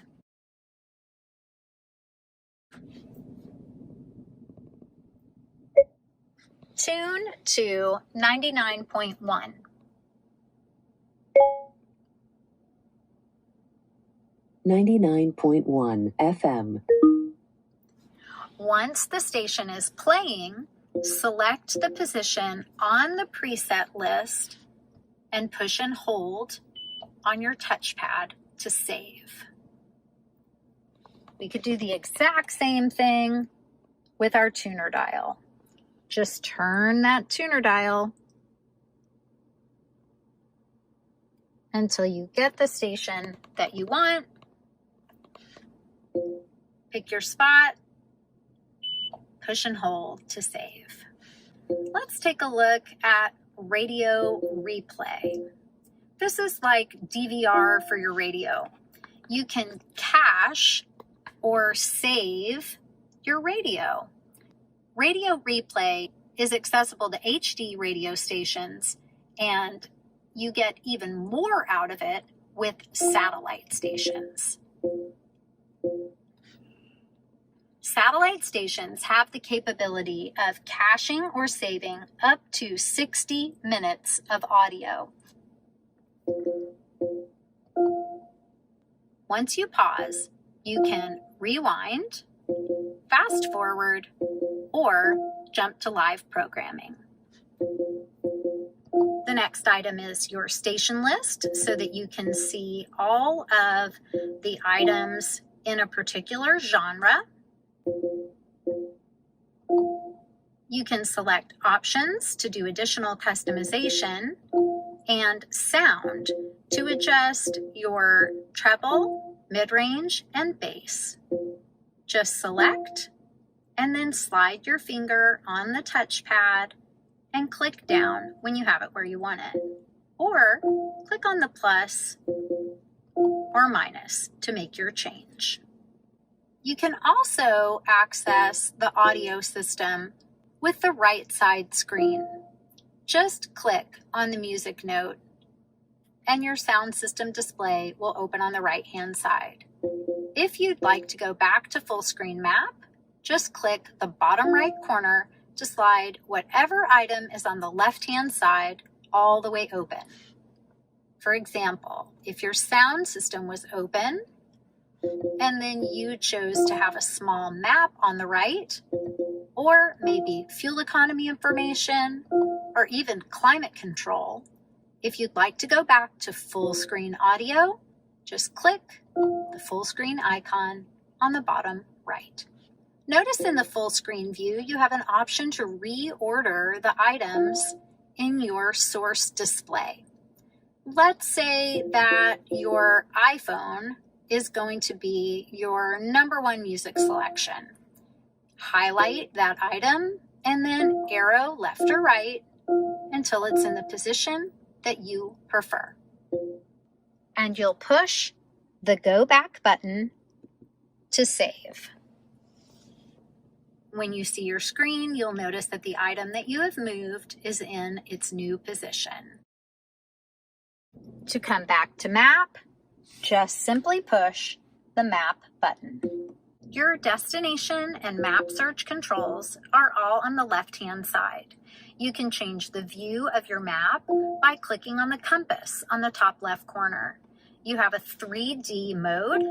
Speaker 1: Tune to 99.1.
Speaker 2: 99.1 FM.
Speaker 1: Once the station is playing, select the position on the preset list and push and hold on your touchpad to save. We could do the exact same thing with our tuner dial. Just turn that tuner dial until you get the station that you want. Pick your spot, push and hold to save. Let's take a look at radio replay. This is like DVR for your radio. You can cache or save your radio. Radio replay is accessible to HD radio stations, and you get even more out of it with satellite stations. Satellite stations have the capability of caching or saving up to 60 minutes of audio. Once you pause, you can rewind, fast forward, or jump to live programming. The next item is your station list so that you can see all of the items in a particular genre. You can select options to do additional customization and sound to adjust your treble, mid-range, and bass. Just select and then slide your finger on the touchpad and click down when you have it where you want it. Or click on the plus or minus to make your change. You can also access the audio system with the right side screen. Just click on the music note and your sound system display will open on the right hand side. If you'd like to go back to full screen map, just click the bottom right corner to slide whatever item is on the left hand side all the way open. For example, if your sound system was open and then you chose to have a small map on the right, or maybe fuel economy information, or even climate control, if you'd like to go back to full screen audio, just click the full screen icon on the bottom right. Notice in the full screen view, you have an option to reorder the items in your source display. Let's say that your iPhone is going to be your #1 music selection. Highlight that item and then arrow left or right until it's in the position that you prefer. And you'll push the Go Back button to save. When you see your screen, you'll notice that the item that you have moved is in its new position. To come back to map, just simply push the map button. Your destination and map search controls are all on the left-hand side. You can change the view of your map by clicking on the compass on the top left corner. You have a 3D mode,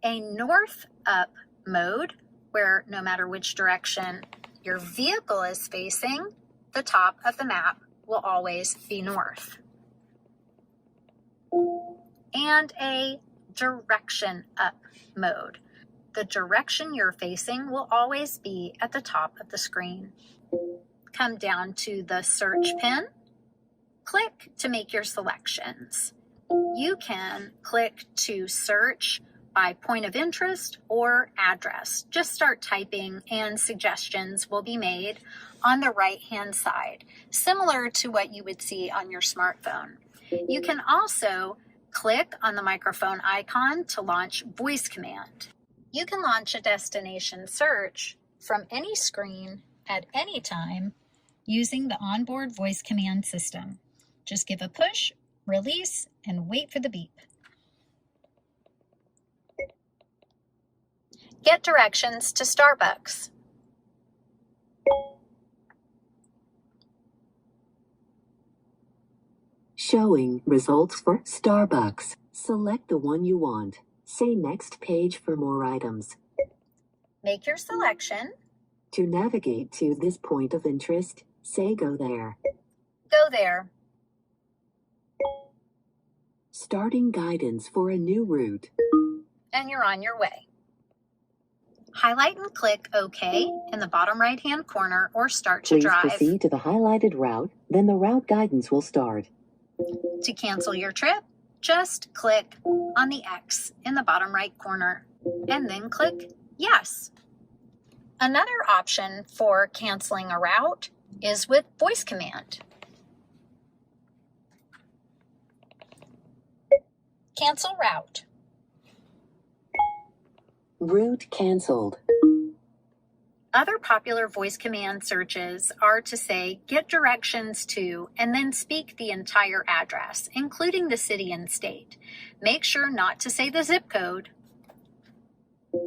Speaker 1: a north-up mode, where no matter which direction your vehicle is facing, the top of the map will always be north. And a direction up mode. The direction you're facing will always be at the top of the screen. Come down to the search pin. Click to make your selections. You can click to search by point of interest or address. Just start typing and suggestions will be made on the right-hand side, similar to what you would see on your smartphone. You can also click on the microphone icon to launch voice command. You can launch a destination search from any screen at any time using the onboard voice command system. Just give a push, release, and wait for the beep. Get directions to Starbucks.
Speaker 2: Showing results for Starbucks. Select the one you want. Say next page for more items.
Speaker 1: Make your selection.
Speaker 2: To navigate to this point of interest, say go there.
Speaker 1: Go there.
Speaker 2: Starting guidance for a new route.
Speaker 1: And you're on your way. Highlight and click OK in the bottom right-hand corner or start to
Speaker 2: Please
Speaker 1: drive.
Speaker 2: proceed to the highlighted route, then the route guidance will start.
Speaker 1: To cancel your trip, just click on the X in the bottom right corner and then click Yes. Another option for canceling a route is with voice command. Cancel route.
Speaker 2: Route canceled.
Speaker 1: Other popular voice command searches are to say, get directions to, and then speak the entire address, including the city and state. Make sure not to say the zip code.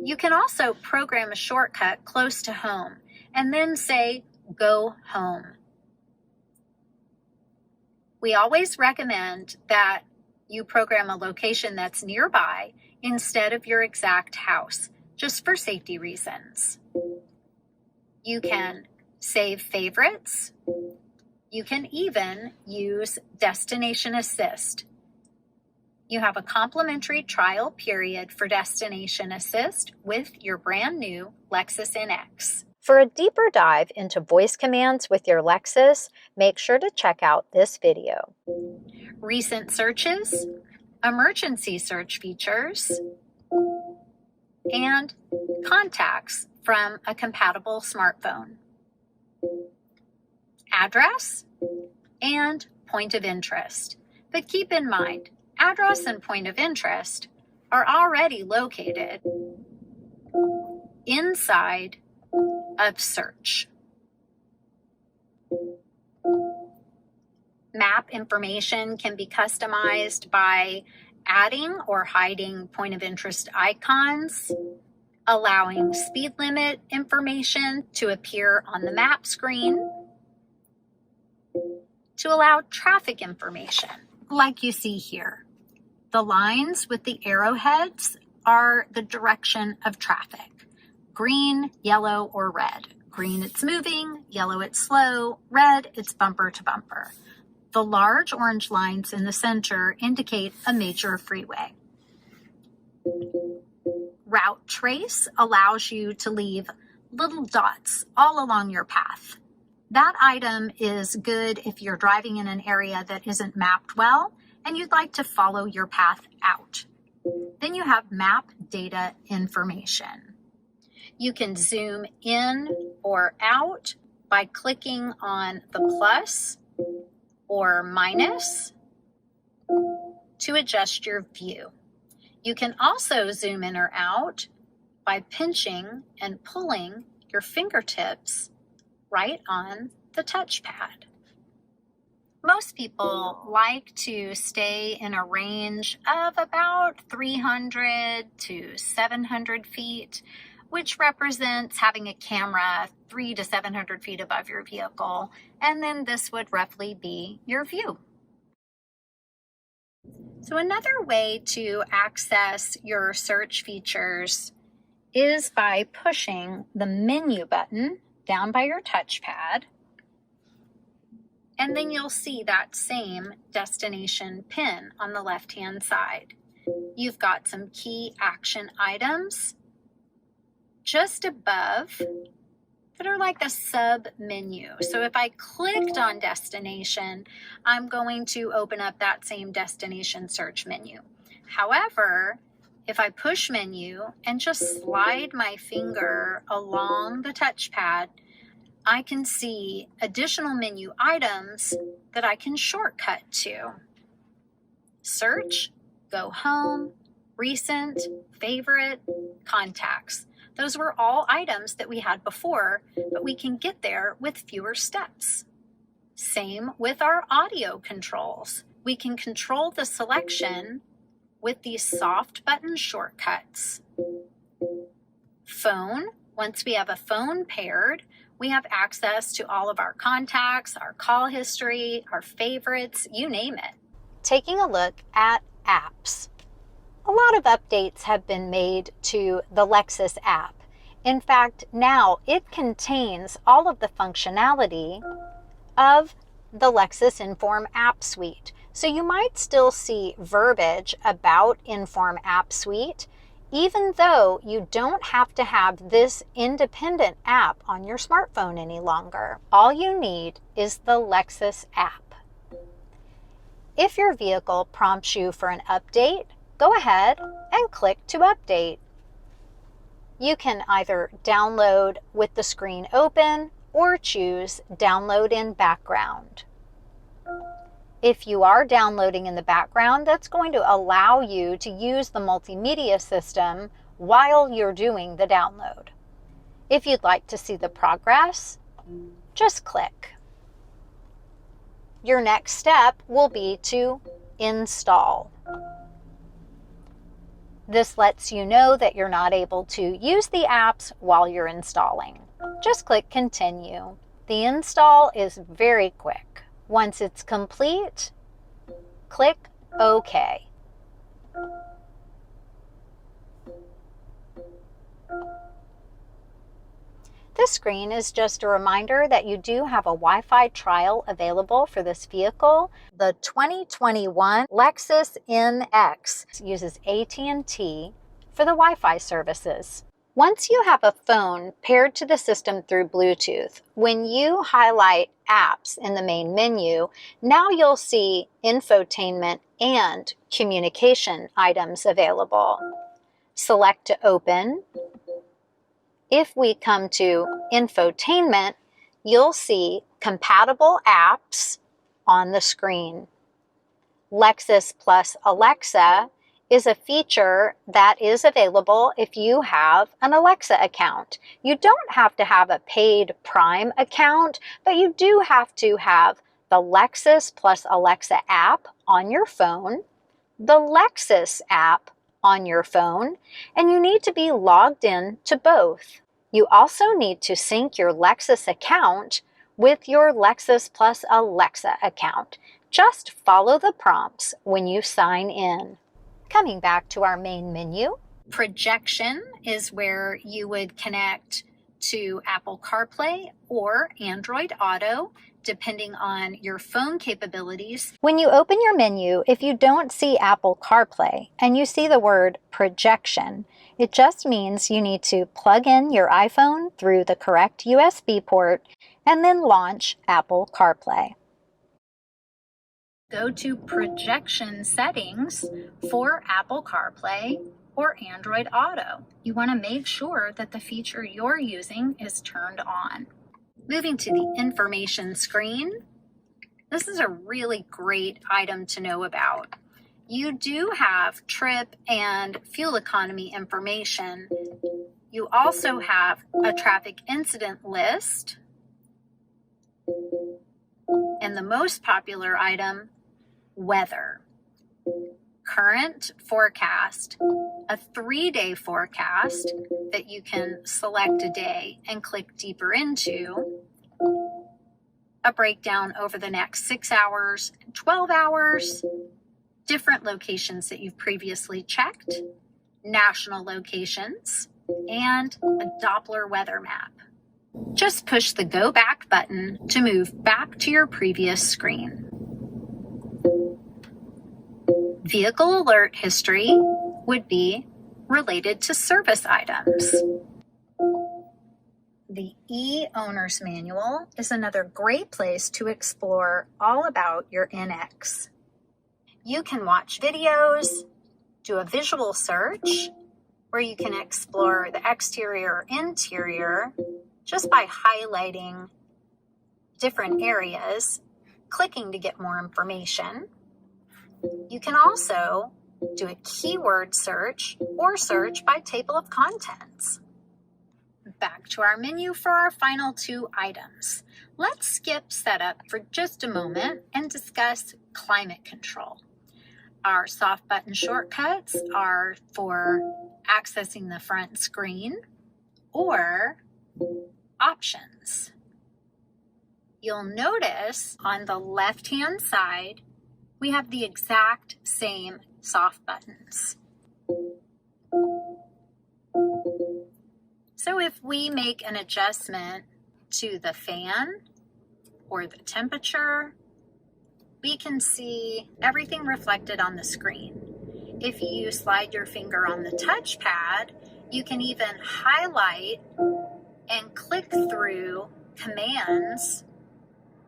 Speaker 1: You can also program a shortcut close to home, and then say, go home. We always recommend that you program a location that's nearby instead of your exact house, just for safety reasons. You can save favorites. You can even use Destination Assist. You have a complimentary trial period for Destination Assist with your brand new Lexus NX. For a deeper dive into voice commands with your Lexus, make sure to check out this video. Recent searches, emergency search features, and contacts from a compatible smartphone, address, and point of interest. But keep in mind, address and point of interest are already located inside of search. Map information can be customized by adding or hiding point of interest icons, allowing speed limit information to appear on the map screen, to allow traffic information, like you see here. The lines with the arrowheads are the direction of traffic. Green, yellow, or red. Green, it's moving. Yellow, it's slow. Red, it's bumper to bumper. The large orange lines in the center indicate a major freeway. Route Trace allows you to leave little dots all along your path. That item is good if you're driving in an area that isn't mapped well and you'd like to follow your path out. Then you have map data information. You can zoom in or out by clicking on the plus or minus to adjust your view. You can also zoom in or out by pinching and pulling your fingertips right on the touchpad. Most people like to stay in a range of about 300 to 700 feet, which represents having a camera 300 to 700 feet above your vehicle, and then this would roughly be your view. So another way to access your search features is by pushing the menu button down by your touchpad, and then you'll see that same destination pin on the left-hand side. You've got some key action items just above that are like a sub menu. So if I clicked on destination, I'm going to open up that same destination search menu. However, if I push menu and just slide my finger along the touchpad, I can see additional menu items that I can shortcut to. Search, go home, recent, favorite, contacts. Those were all items that we had before, but we can get there with fewer steps. Same with our audio controls. We can control the selection with these soft button shortcuts. Phone, once we have a phone paired, we have access to all of our contacts, our call history, our favorites, you name it. Taking a look at apps. A lot of updates have been made to the Lexus app. In fact, now it contains all of the functionality of the Lexus Enform App Suite. So you might still see verbiage about Enform App Suite, even though you don't have to have this independent app on your smartphone any longer. All you need is the Lexus app. If your vehicle prompts you for an update, go ahead and click to update. You can either download with the screen open or choose download in background. If you are downloading in the background, that's going to allow you to use the multimedia system while you're doing the download. If you'd like to see the progress, just click. Your next step will be to install. This lets you know that you're not able to use the apps while you're installing. Just click continue. The install is very quick. Once it's complete, click OK. This screen is just a reminder that you do have a Wi-Fi trial available for this vehicle. The 2021 Lexus NX uses AT&T for the Wi-Fi services. Once you have a phone paired to the system through Bluetooth, when you highlight apps in the main menu, now you'll see infotainment and communication items available. Select to open. If we come to infotainment, you'll see compatible apps on the screen. Lexus+Alexa is a feature that is available if you have an Alexa account. You don't have to have a paid Prime account, but you do have to have the Lexus+Alexa app on your phone, the Lexus app on your phone, and you need to be logged in to both. You also need to sync your Lexus account with your Lexus+Alexa account. Just follow the prompts when you sign in. Coming back to our main menu, projection is where you would connect to Apple CarPlay or Android Auto, depending on your phone capabilities. When you open your menu, if you don't see Apple CarPlay and you see the word projection, it just means you need to plug in your iPhone through the correct USB port and then launch Apple CarPlay. Go to projection settings for Apple CarPlay or Android Auto. You want to make sure that the feature you're using is turned on. Moving to the information screen, this is a really great item to know about. You do have trip and fuel economy information. You also have a traffic incident list. And the most popular item, weather. Current forecast, a 3-day forecast that you can select a day and click deeper into, a breakdown over the next 6 hours, 12 hours, different locations that you've previously checked, national locations, and a Doppler weather map. Just push the Go Back button to move back to your previous screen. Vehicle alert history would be related to service items. The eOwner's Manual is another great place to explore all about your NX. You can watch videos, do a visual search, where you can explore the exterior or interior just by highlighting different areas, clicking to get more information. You can also do a keyword search or search by table of contents. Back to our menu for our final two items. Let's skip setup for just a moment and discuss climate control. Our soft button shortcuts are for accessing the front screen or options. You'll notice on the left-hand side, we have the exact same soft buttons. So if we make an adjustment to the fan or the temperature, we can see everything reflected on the screen. If you slide your finger on the touchpad, you can even highlight and click through commands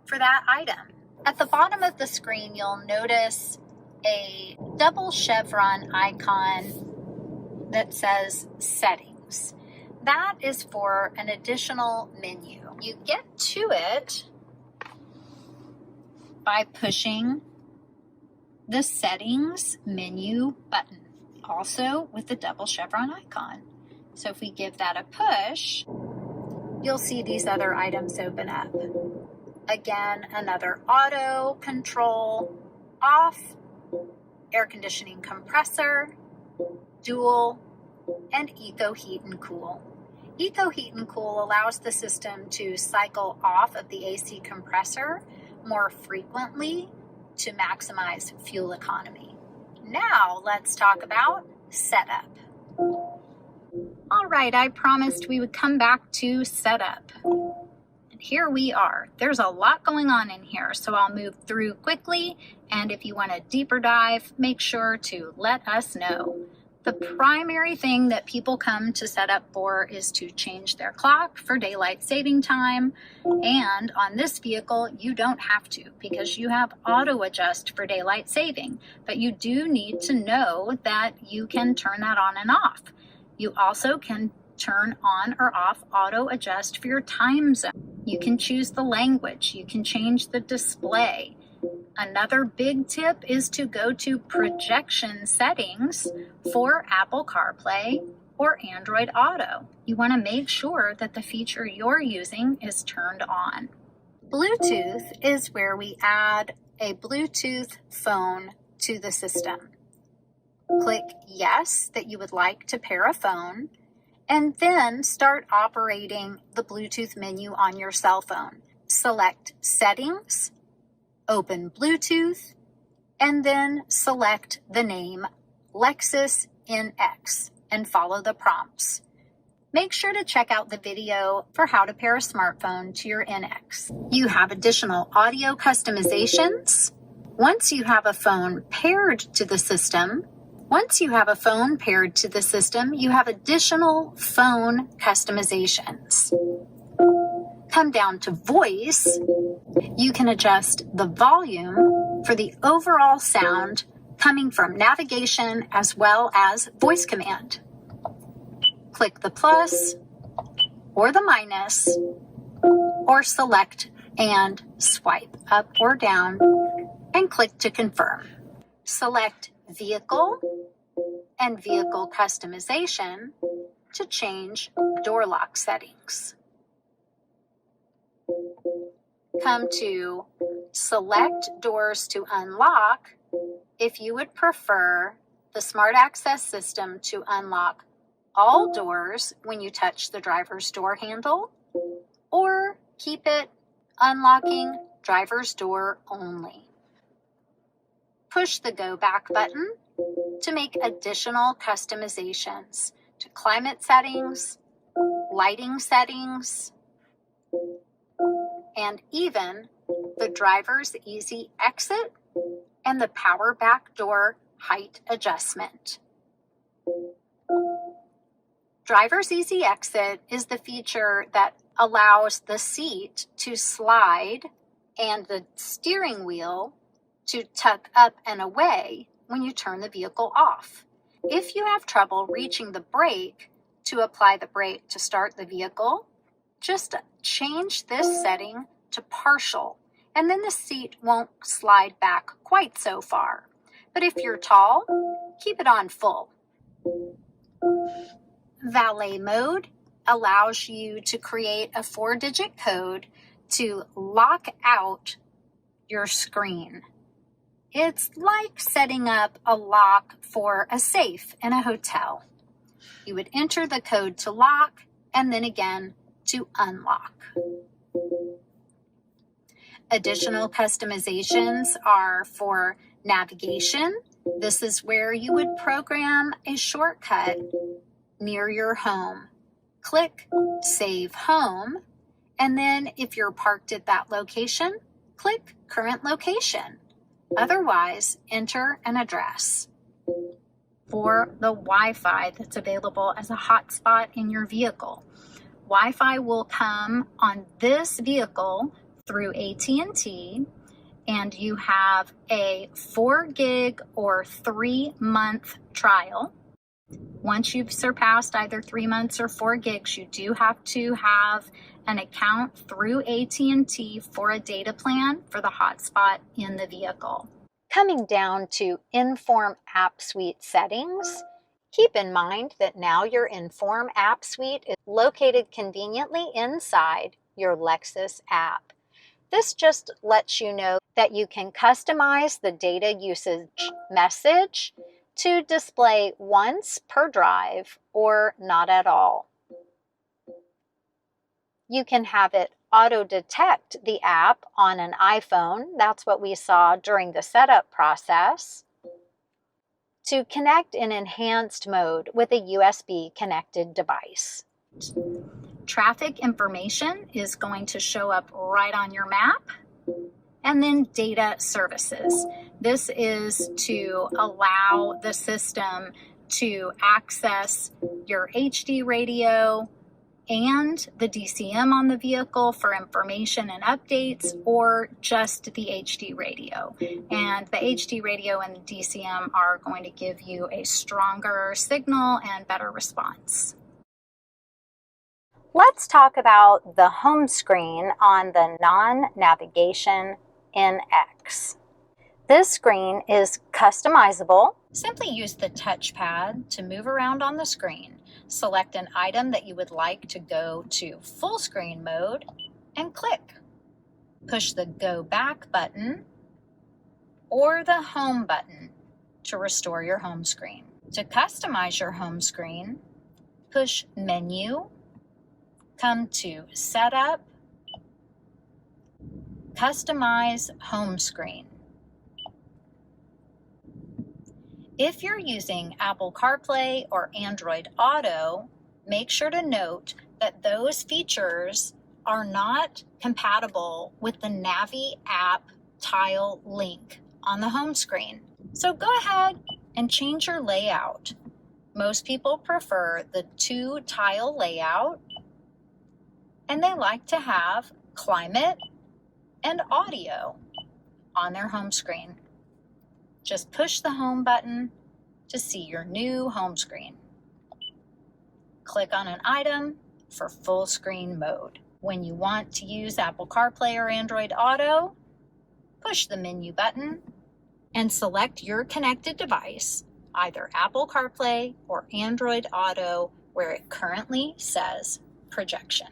Speaker 1: for that item. At the bottom of the screen, you'll notice a double chevron icon that says Settings. That is for an additional menu. You get to it by pushing the Settings menu button, also with the double chevron icon. So if we give that a push, you'll see these other items open up. Again, another auto control off, air conditioning compressor, dual, and Eco Heat and Cool. Eco Heat and Cool allows the system to cycle off of the AC compressor more frequently to maximize fuel economy. Now let's talk about setup. All right, I promised we would come back to setup. And here we are. There's a lot going on in here, so I'll move through quickly. And if you want a deeper dive, make sure to let us know. The primary thing that people come to setup for is to change their clock for daylight saving time. And on this vehicle, you don't have to because you have auto adjust for daylight saving. But you do need to know that you can turn that on and off. You also can turn on or off auto adjust for your time zone. You can choose the language. You can change the display. Another big tip is to go to projection settings for Apple CarPlay or Android Auto. You want to make sure that the feature you're using is turned on. Bluetooth is where we add a Bluetooth phone to the system. Click yes that you would like to pair a phone, and then start operating the Bluetooth menu on your cell phone. Select Settings, open Bluetooth, and then select the name Lexus NX and follow the prompts. Make sure to check out the video for how to pair a smartphone to your NX. You have additional audio customizations. Once you have a phone paired to the system, you have additional phone customizations. Come down to voice. You can adjust the volume for the overall sound coming from navigation as well as voice command. Click the plus or the minus, or select and swipe up or down and click to confirm. Select Vehicle and Vehicle Customization to change door lock settings. Come to Select Doors to Unlock if you would prefer the Smart Access system to unlock all doors when you touch the driver's door handle, or keep it unlocking driver's door only. Push the Go Back button to make additional customizations to climate settings, lighting settings, and even the driver's easy exit and the power back door height adjustment. Driver's Easy Exit is the feature that allows the seat to slide and the steering wheel to tuck up and away when you turn the vehicle off. If you have trouble reaching the brake to apply the brake to start the vehicle, just change this setting to partial, and then the seat won't slide back quite so far. But if you're tall, keep it on full. Valet Mode allows you to create a 4-digit code to lock out your screen. It's like setting up a lock for a safe in a hotel. You would enter the code to lock and then again to unlock. Additional customizations are for navigation. This is where you would program a shortcut near your home. Click Save Home, and then if you're parked at that location, click Current Location. Otherwise, enter an address. For the Wi-Fi that's available as a hotspot in your vehicle, Wi-Fi will come on this vehicle through AT&T, and you have a 4 gig or 3-month trial. Once you've surpassed either 3 months or 4 gigs, you do have to have an account through AT&T for a data plan for the hotspot in the vehicle. Coming down to Enform App Suite settings, keep in mind that now your Enform App Suite is located conveniently inside your Lexus app. This just lets you know that you can customize the data usage message to display once per drive or not at all. You can have it auto-detect the app on an iPhone. That's what we saw during the setup process. To connect in enhanced mode with a USB connected device. Traffic information is going to show up right on your map. And then data services. This is to allow the system to access your HD radio and the DCM on the vehicle for information and updates, or just the HD radio. And the HD radio and the DCM are going to give you a stronger signal and better response. Let's talk about the home screen on the non-navigation NX. This screen is customizable. Simply use the touchpad to move around on the screen. Select an item that you would like to go to full screen mode and click. Push the Go Back button or the Home button to restore your home screen. To customize your home screen, push Menu, come to Setup, Customize Home Screen. If you're using Apple CarPlay or Android Auto, make sure to note that those features are not compatible with the NAV app tile link on the home screen. So go ahead and change your layout. Most people prefer the 2-tile layout, and they like to have climate and audio on their home screen. Just push the home button to see your new home screen. Click on an item for full screen mode. When you want to use Apple CarPlay or Android Auto, push the menu button and select your connected device, either Apple CarPlay or Android Auto, where it currently says projection.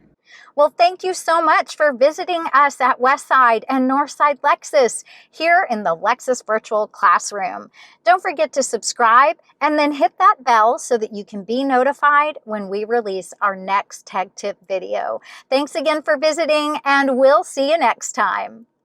Speaker 1: Well, thank you so much for visiting us at Westside and Northside Lexus here in the Lexus Virtual Classroom. Don't forget to subscribe and then hit that bell so that you can be notified when we release our next tech tip video. Thanks again for visiting, and we'll see you next time.